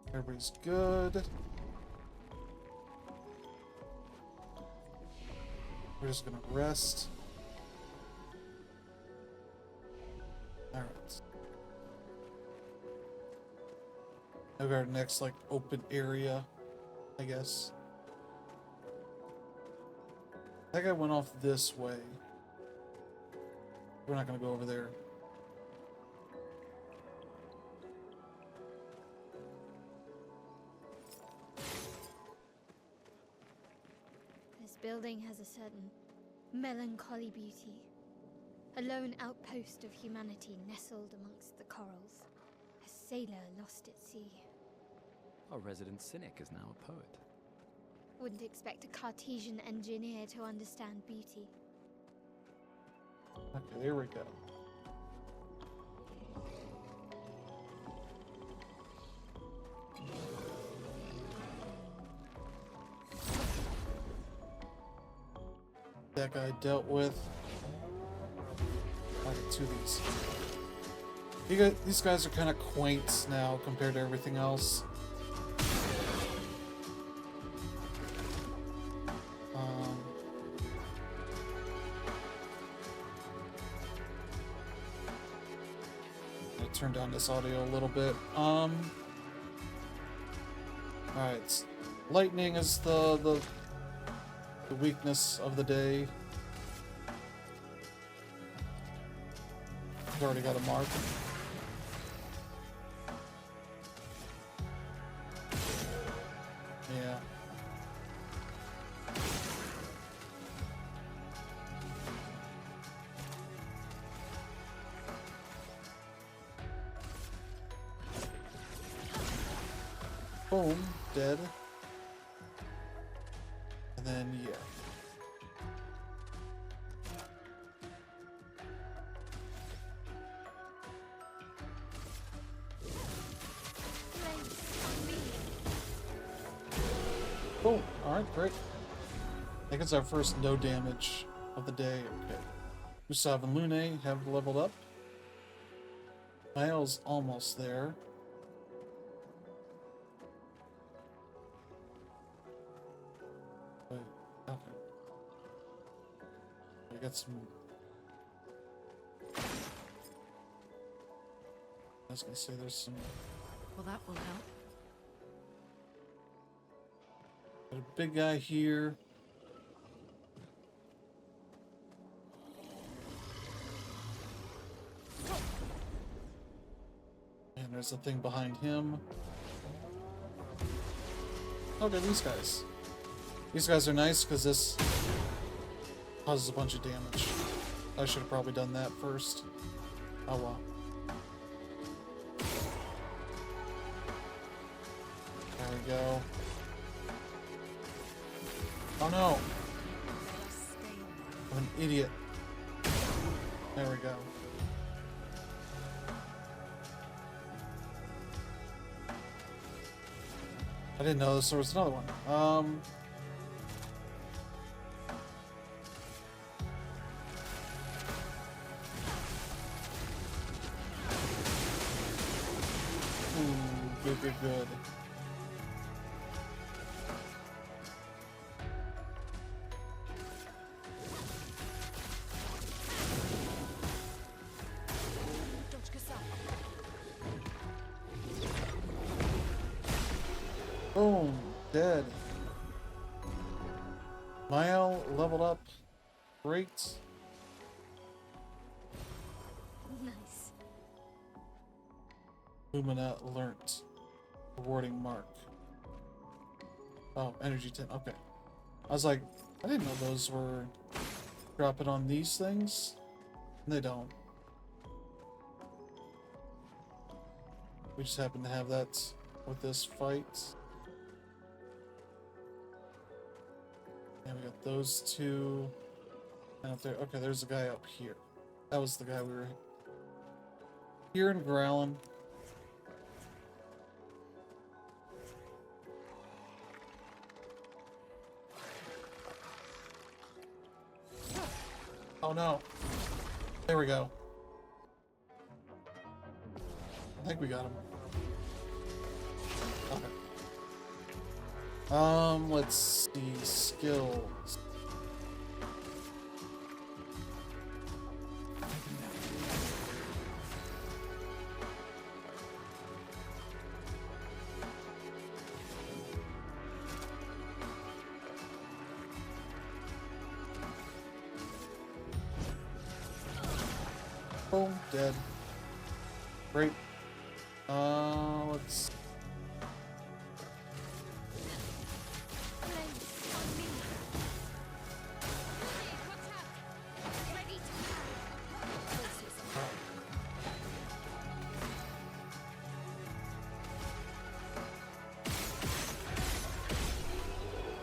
Everybody's good. We're just gonna rest. Alright. Now we got our next, like, open area, I guess. That guy went off this way. We're not gonna go over there. This building has a certain melancholy beauty. A lone outpost of humanity nestled amongst the corals. A sailor lost at sea. Our resident cynic is now a poet. Wouldn't expect a Cartesian engineer to understand beauty. Okay, there we go. That guy dealt with. I got two of these. These guys are kind of quaint now compared to everything else. Turn down this audio a little bit. Alright. Lightning is the weakness of the day. I've already got a mark. Yeah. Boom, dead. And then, yeah. Boom, alright, great. I think it's our first no damage of the day. Okay. Gustav and Lune have leveled up. Miles almost there. Okay. I got some. I was gonna say there's some. Well, that will help. Got a big guy here. And there's a thing behind him. Okay, these guys. These guys are nice because this causes a bunch of damage. I should have probably done that first. Oh well. There we go. Oh no! I'm an idiot. There we go. I didn't know there was another one. Good. Boom, dead. Mile leveled up. Great. Nice. Lumina learnt. Rewarding mark. Oh, energy 10. Okay. I was like, I didn't know those were dropping on these things. And they don't. We just happen to have that with this fight. And we got those two. And up there. Okay, there's a guy up here. That was the guy we were hearing growling. Oh no. There we go. I think we got him. Okay. Let's see. Skills. Boom, dead. Great. Let's.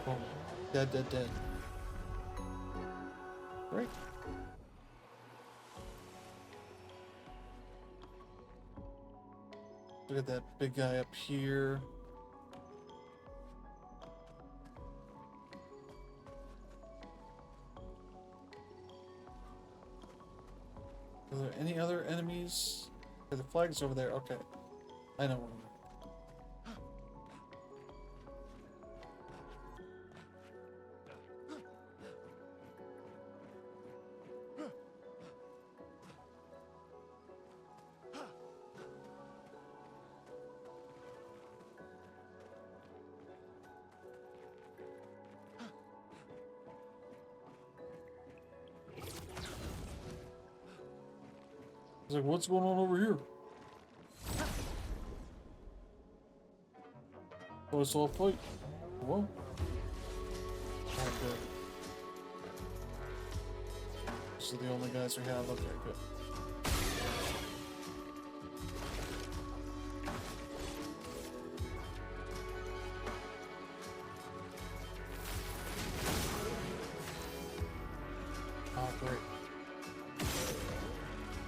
Boom. Dead. Great. Look at that big guy up here. Are there any other enemies? Are the flags over there? Okay. I know where we're at. I was like, what's going on over here? Oh, it's all fight. Whoa. Alright, good. These are the only guys we have. Okay, good. Oh, great.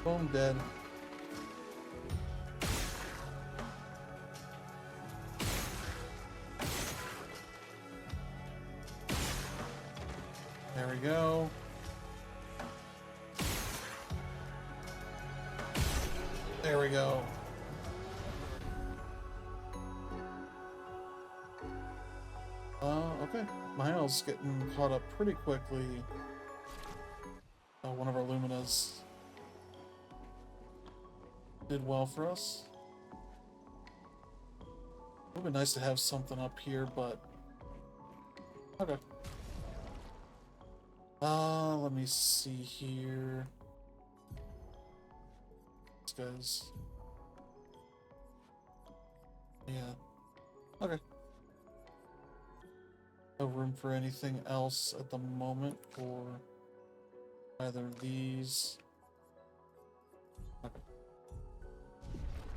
Boom, dead. There we go. There we go. Okay. Miles getting caught up pretty quickly. One of our Luminas did well for us. It would be nice to have something up here, but okay. Let me see here. These guys. Yeah. Okay. No room for anything else at the moment for either of these. Okay.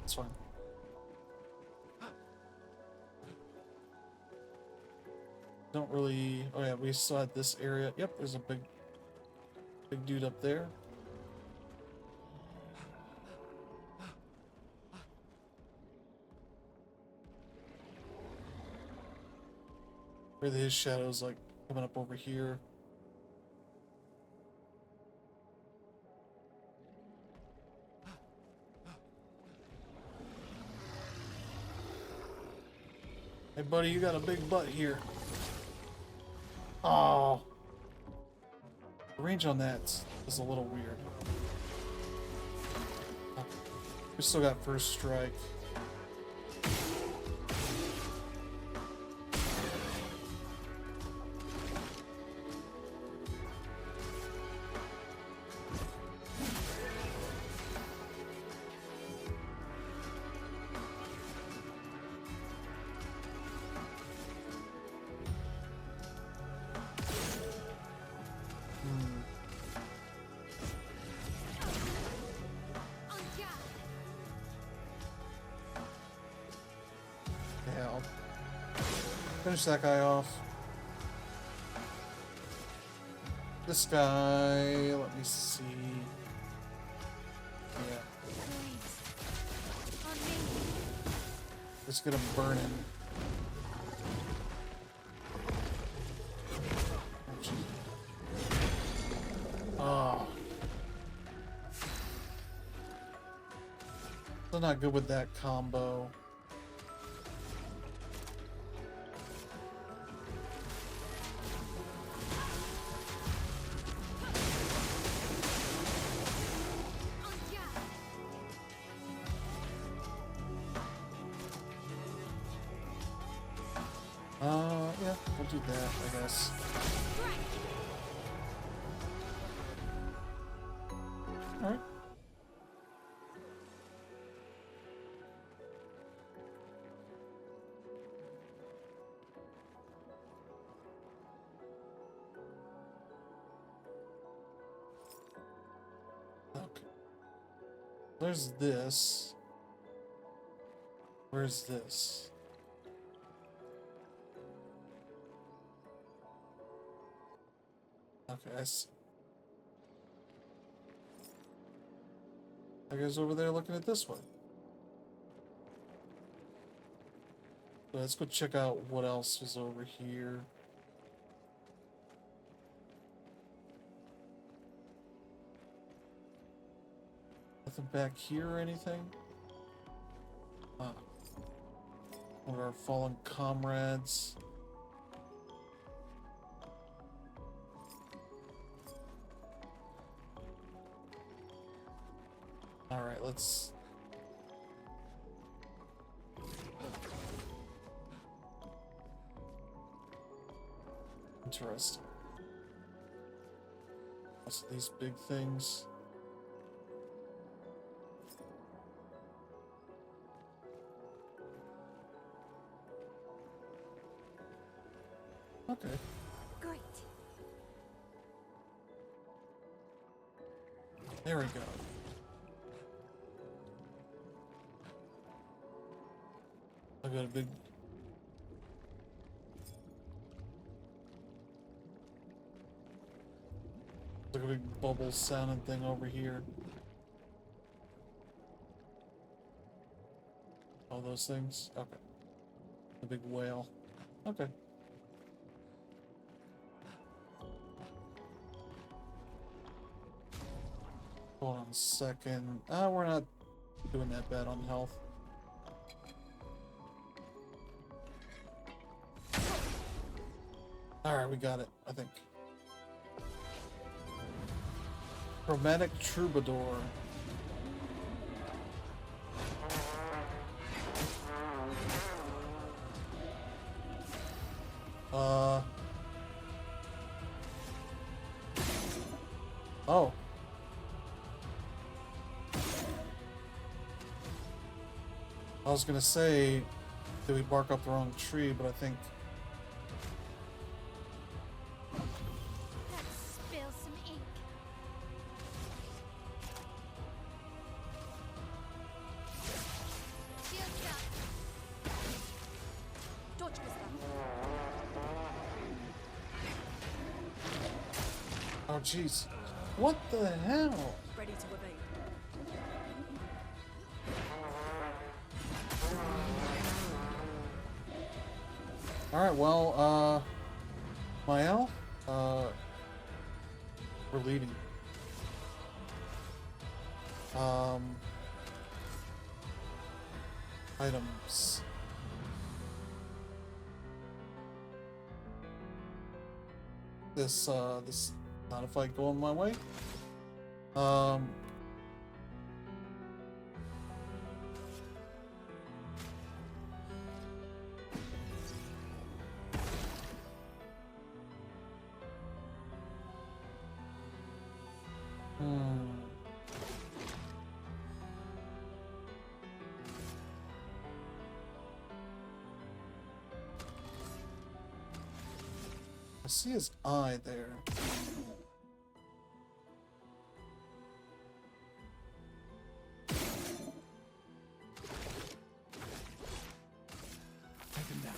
That's fine. Don't really. Oh yeah, we still had this area. Yep, there's a big dude up there. Where his shadow's like coming up over here. Hey buddy, you got a big butt here. Oh. The range on that is a little weird. We still got first strike. Yeah, I'll finish that guy off. This guy, let me see. Yeah. Let's get him burning. Oh. Still not good with that combo. Yeah, we'll do that, I guess. Alright. Okay. There's this. Where's this? Okay, I see. That guy's over there looking at this one. So let's go check out what else is over here. Nothing back here or anything? One of our fallen comrades. Alright, let's... Interesting. What's these big things? Okay. Great. There we go. I got a big... Like a big bubble sounding thing over here. All those things? Okay. The big whale. Okay. Hold on a second. We're not doing that bad on health. Alright, we got it, I think. Chromatic Troubadour. Oh. I was gonna say, did we bark up the wrong tree, but I think... Let's spill some ink. Shields up. Dodge was that. Oh, jeez. What the hell? Ready to evade. Alright, well, Mael, we're leaving. Items. This not if I go on my way. I see his eye there. Take him down.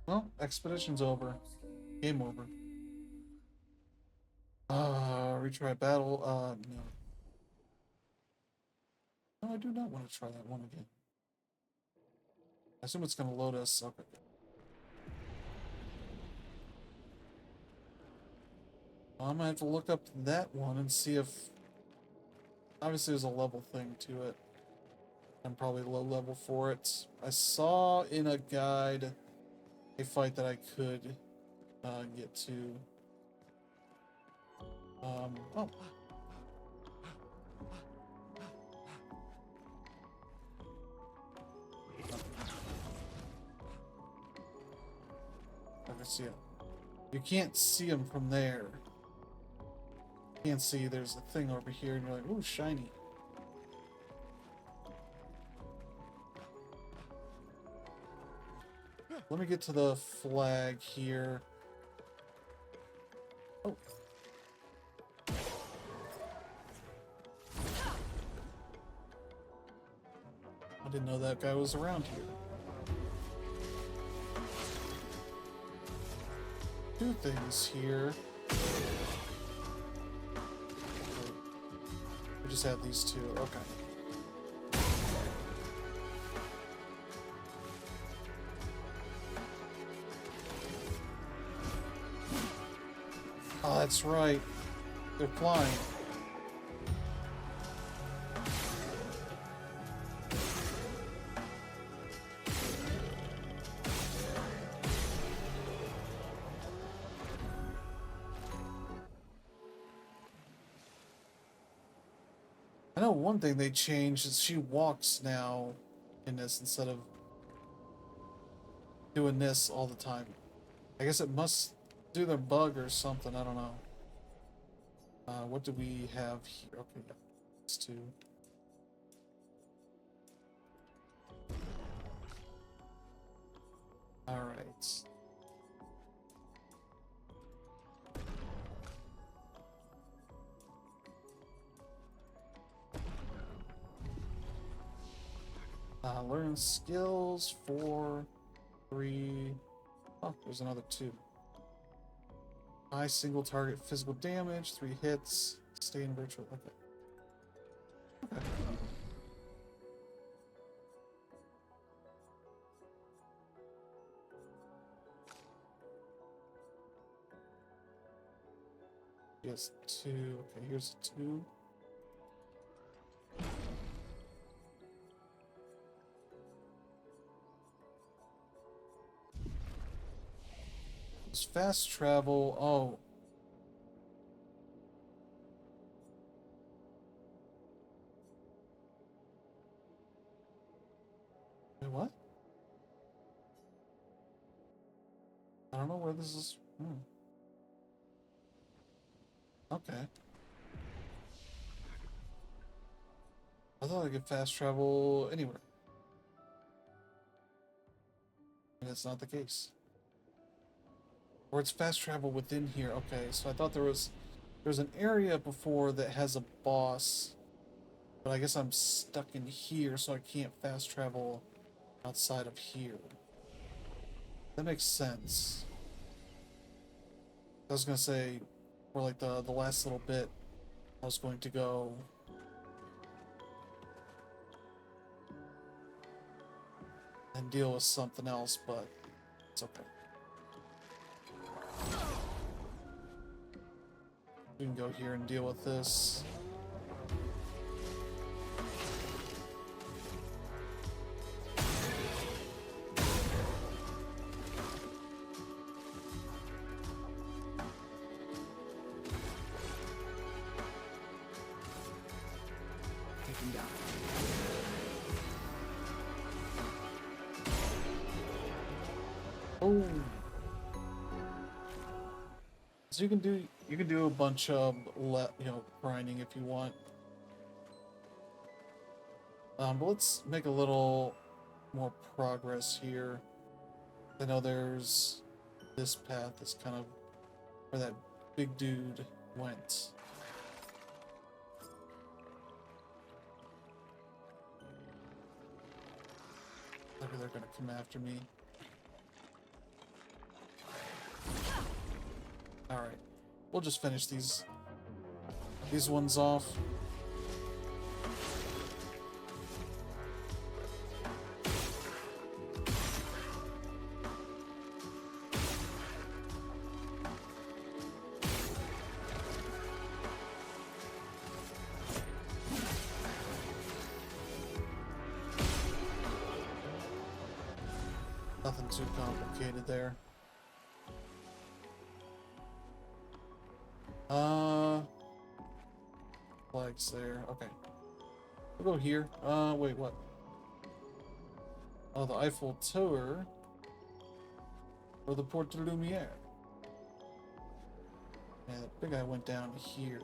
Well, expedition's over. Game over. Retry battle. No. No, I do not want to try that one again. I assume it's gonna load us. Okay. I'm gonna have to look up that one and see if... Obviously there's a level thing to it. I'm probably low level for it. I saw in a guide a fight that I could get to. Oh. I can see it. You can't see him from there. You can't see there's a thing over here and you're like, ooh, shiny. Let me get to the flag here. Oh. I didn't know that guy was around here. Two things here. We just have these two. Okay. Oh, that's right. They're flying. I know one thing they changed is she walks now in this instead of doing this all the time. I guess it must do their bug or something. I don't know. What do we have here? Okay, yeah, it's two. All right. Learn skills, 4, 3. Oh, there's another 2. High single target physical damage, 3 hits, stay in virtual. Okay. Okay. Yes, 2. Okay, here's a 2. It's fast travel. Oh. Wait, what? I don't know where this is. Okay. I thought I could fast travel anywhere. And that's not the case. Or it's fast travel within here. Okay, so I thought there's an area before that has a boss, but I guess I'm stuck in here, so I can't fast travel outside of here. That makes sense. I was gonna say, for like the last little bit, I was going to go and deal with something else, but it's okay. We can go here and deal with this. Take him down. Oh. So you can do a bunch of grinding if you want. But let's make a little more progress here. I know there's this path is kind of where that big dude went. Maybe they're gonna come after me. Alright. We'll just finish these ones off. Nothing too complicated there. Flags there. Okay. We'll go here. Wait, what? Oh, the Eiffel Tower. Or the Porte de Lumiere. Yeah, the big guy went down here.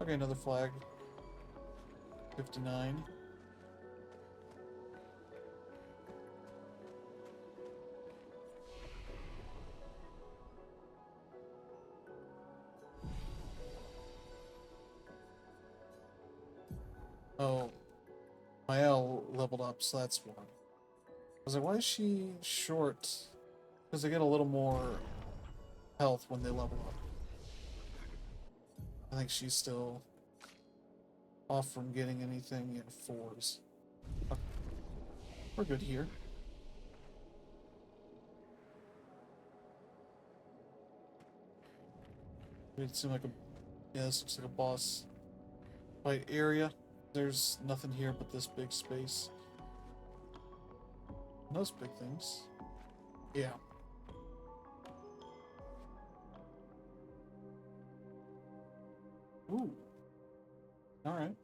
Okay, another flag. 59. Oh, Mael leveled up, so that's one. I was like, why is she short? Because they get a little more health when they level up. I think she's still off from getting anything in 4s. Okay. We're good here. It seemed like a, yeah, this looks like a boss fight area. There's nothing here but this big space. And those big things. Yeah. Ooh. Alright.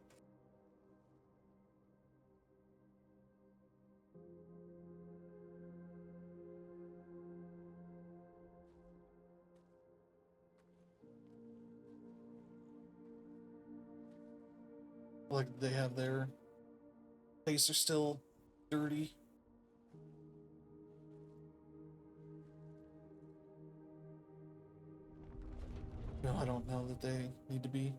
Like they have their face are still dirty. No, I don't know that they need to be.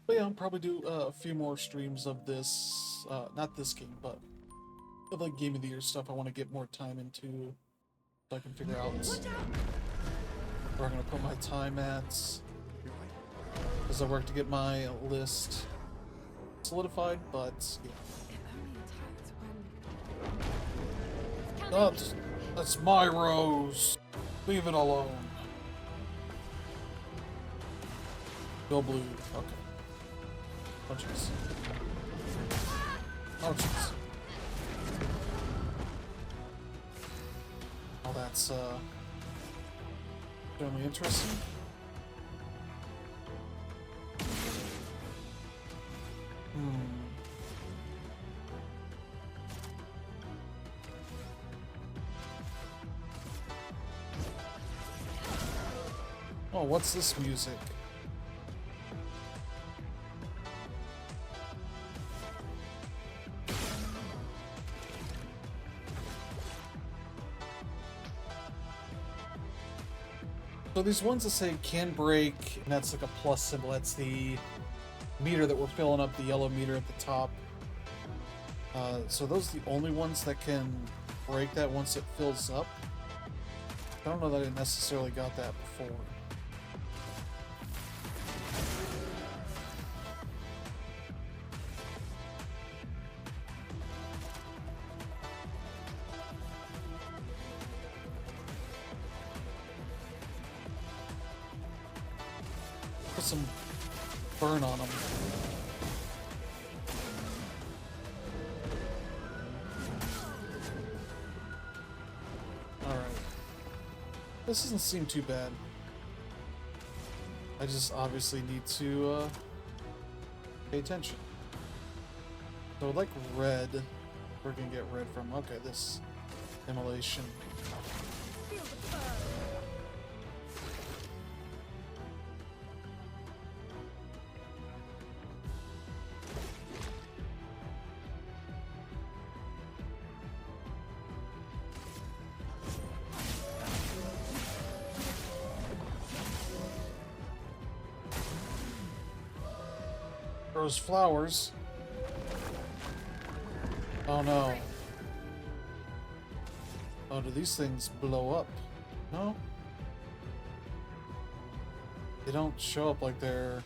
But yeah, I'll probably do a few more streams of this, not this game, but of like Game of the Year stuff I want to get more time into, so I can figure out where I'm going to put my time at, as I work to get my list solidified, but yeah. That's my rose. Leave it alone. Go blue. Okay. Punches. Punches. Oh, that's generally interesting. Oh, what's this music? So these ones that say can break, and that's like a plus symbol, that's the meter that we're filling up, the yellow meter at the top. So those are the only ones that can break that once it fills up. I don't know that I necessarily got that before. Put some burn on them. Alright. This doesn't seem too bad. I just obviously need to pay attention. So like red, we're gonna get red from, okay, this immolation. Feel the burn. Those flowers. Oh no. Oh, do these things blow up? No? They don't show up like they're...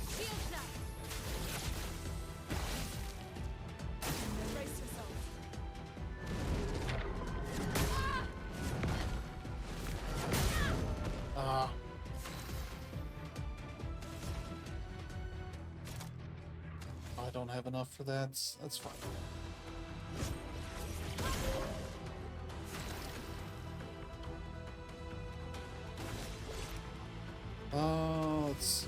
Shield snap. Brace yourself. Ah. I don't have enough for that. That's fine. Let's see.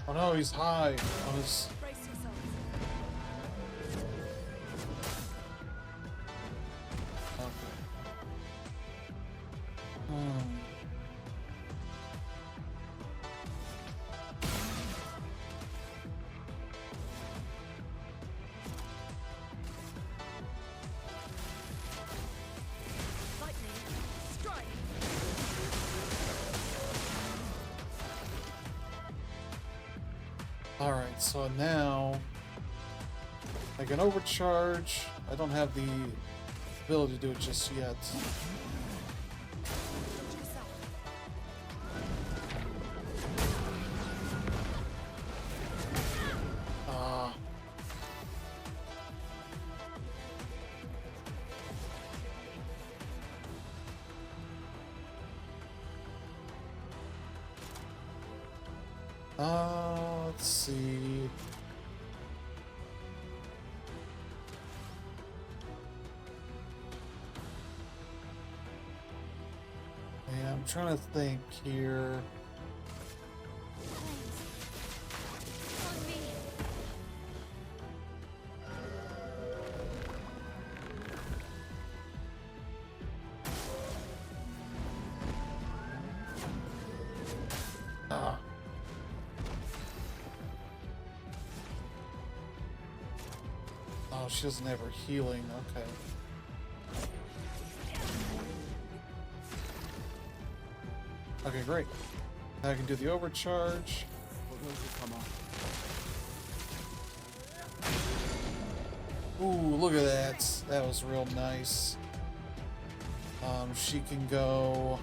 Oh no, he's high on his. Brace yourselves. Okay. Hmm. Lightning. Strike. Alright, so now I can overcharge. I don't have the ability to do it just yet. Watch yourself. Ah. Let's see. Yeah, I'm trying to think here. On me. Ah. Oh, she doesn't have her healing. Okay. Okay, great. Now I can do the overcharge. What will come off? Ooh, look at that. That was real nice. She can go.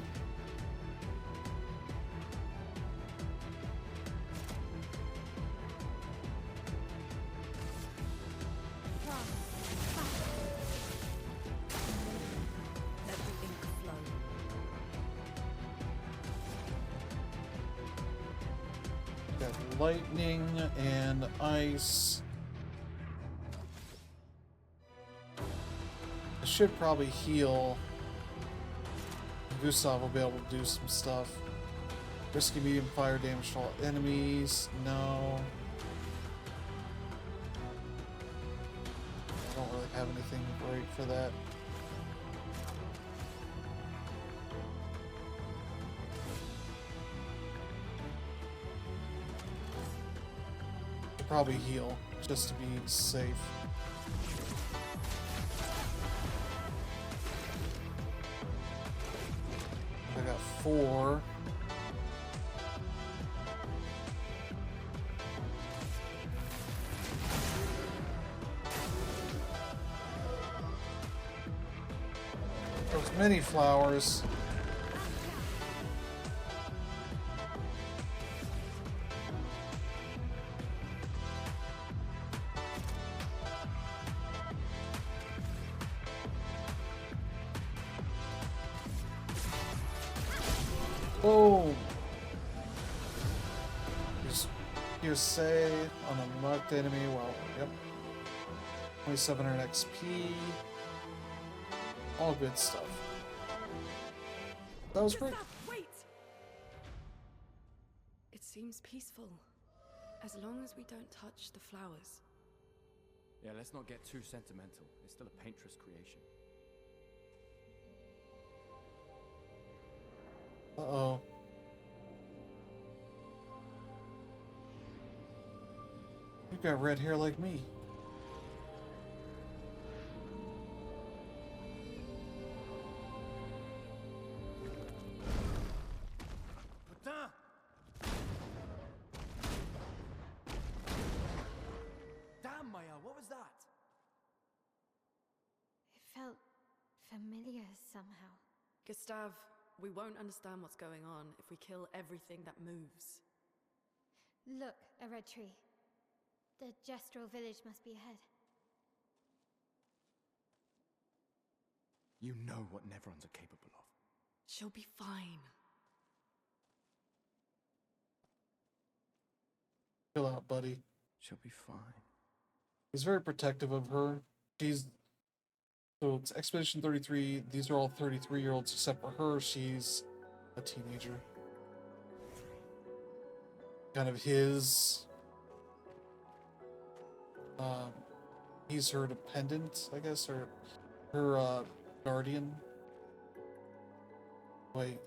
Let the ink flow. Got lightning and ice. I should probably heal. Gustav will be able to do some stuff. Risky medium fire damage to all enemies. No. I don't really have anything great for that. Should probably heal just to be safe. I got 4. Those mini flowers. Oh! Just say on a marked enemy. Well, yep. 2700 XP. All good stuff. That was great. Gustav, wait! It seems peaceful, as long as we don't touch the flowers. Yeah, let's not get too sentimental. It's still a painter's creation. Uh-oh. You got red hair like me. Putain! Damn, Maya, what was that? It felt familiar somehow. Gustav, we won't understand what's going on if we kill everything that moves. Look, a red tree. The gestural village must be ahead. You know what Neverons are capable of. She'll be fine. Chill out, buddy. She'll be fine. He's very protective of her. So it's Expedition 33. These are all 33-year-olds except for her. She's a teenager. kind of his, um, he's her dependent, I guess, or her guardian. Wait,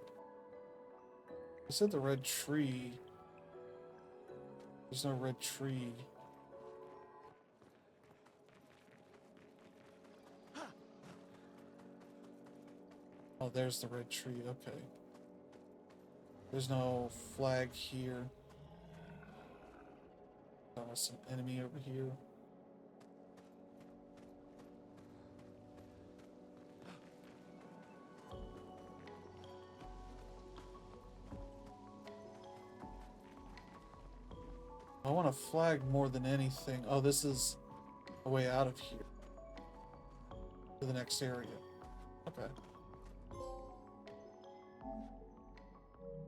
you said the red tree. There's no red tree. Oh, there's the red tree. Okay. There's no flag here. Oh, some enemy over here. I want a flag more than anything. Oh, this is a way out of here to the next area. Okay.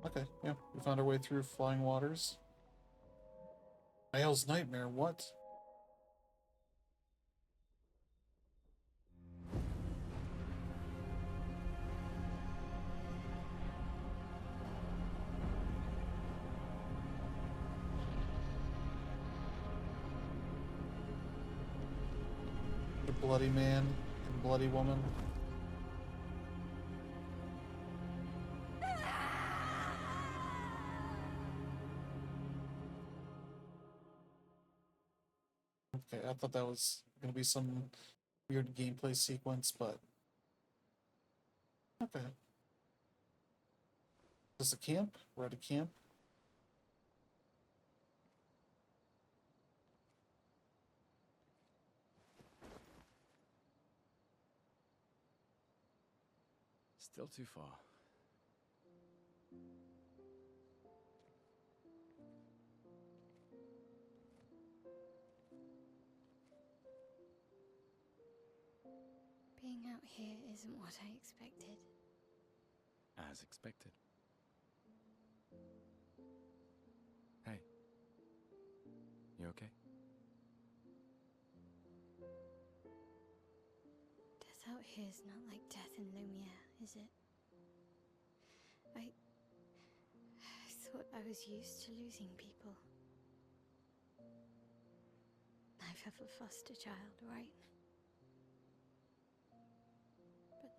Okay, yeah. We found our way through flying waters. Mael's nightmare, what? The bloody man and bloody woman. Okay, I thought that was gonna be some weird gameplay sequence, but okay. Is this a camp? We're at a camp. Still too far. Being out here isn't what I expected. As expected. Hey. You okay? Death out here's not like death in Lumiere, is it? I thought I was used to losing people. I've have a foster child, right? But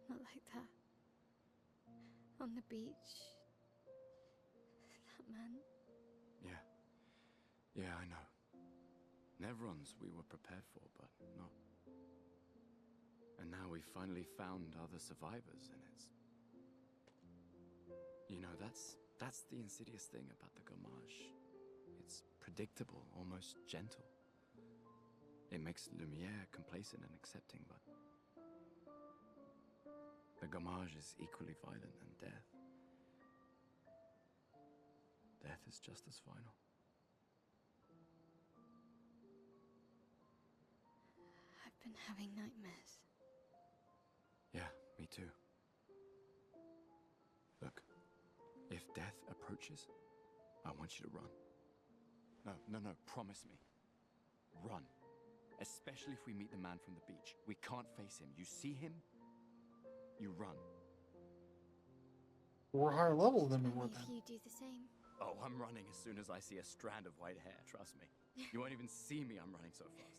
not like that. On the beach. That man. Yeah. Yeah, I know. Nevrons we were prepared for, but not. And now we've finally found other survivors, and it's... You know, that's the insidious thing about the Gommage. It's predictable, almost gentle. It makes Lumiere complacent and accepting, but... The Gommage is equally violent than death. Death is just as final. I've been having nightmares. Yeah, me too. Look, if death approaches, I want you to run. No, promise me. Run. Especially if we meet the man from the beach. We can't face him. You see him, you run. We're higher level than we were Only then. if you do the same. Oh, I'm running as soon as I see a strand of white hair, trust me. You won't even see me, I'm running so fast.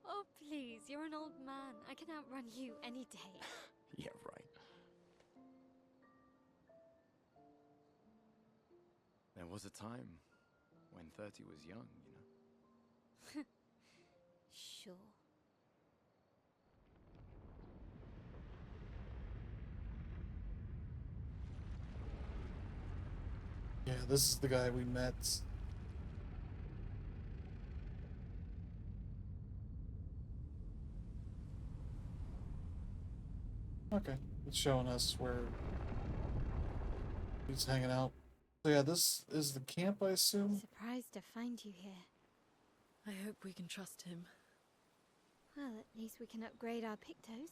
Oh, please, you're an old man. I can outrun you any day. Yeah, right. There was a time when 30 was young, you know? Sure. Yeah, this is the guy we met. Okay, it's showing us where he's hanging out. So yeah, this is the camp, I assume? Surprised to find you here. I hope we can trust him. Well, at least we can upgrade our Pictos.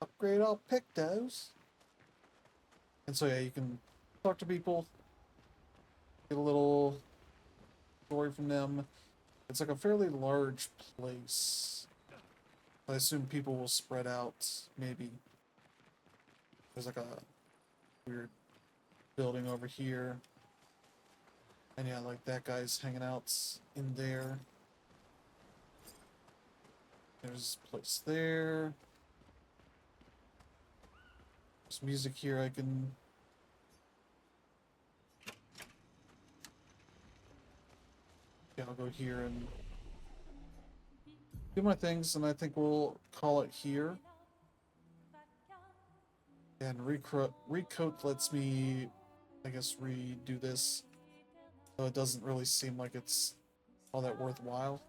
Upgrade all Pictos. And so yeah, you can talk to people, get a little story from them. It's like a fairly large place. I assume people will spread out, maybe. There's like a weird building over here. And yeah, like that guy's hanging out in there. There's a place there. There's music here I can... Yeah, I'll go here and do my things, and I think we'll call it here. And recoat lets me, I guess, redo this, so it doesn't really seem like it's all that worthwhile.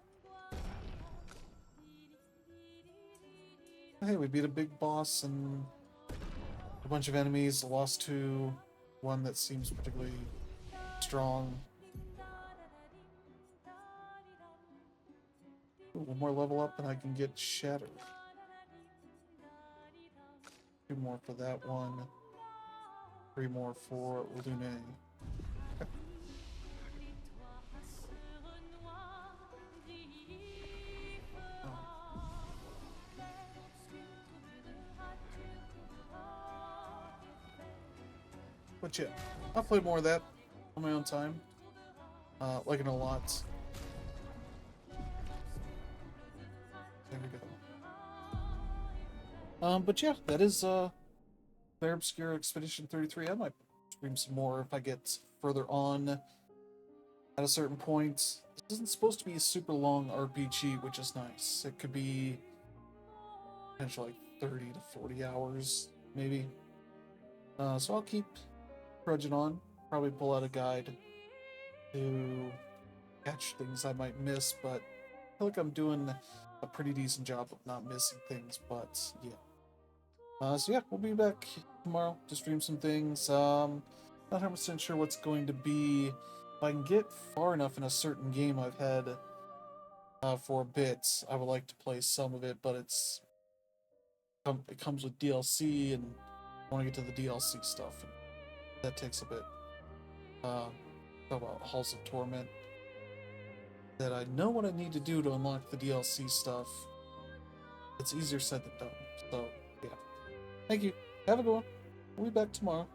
Hey, we beat a big boss and a bunch of enemies, lost to one that seems particularly strong. Ooh, one more level up and I can get Shattered. 2 more for that one. 3 more for Lune. Okay. But yeah, I'll play more of that on my own time. Like it a lot. There we go. But yeah, that is Clair Obscur Expedition 33. I might stream some more if I get further on at a certain point. This isn't supposed to be a super long RPG, which is nice. It could be potentially like 30 to 40 hours, maybe. So I'll keep trudging on. Probably pull out a guide to catch things I might miss, but I feel like I'm doing a pretty decent job of not missing things, but yeah. So yeah, we'll be back tomorrow to stream some things. Not 100% sure what's going to be. If I can get far enough in a certain game I've had for a bit, I would like to play some of it, but it comes with DLC, and I want to get to the DLC stuff, and that takes a bit. Talk about Halls of Torment. That I know what I need to do to unlock the DLC stuff. It's easier said than done. So, yeah. Thank you. Have a good one. We'll be back tomorrow.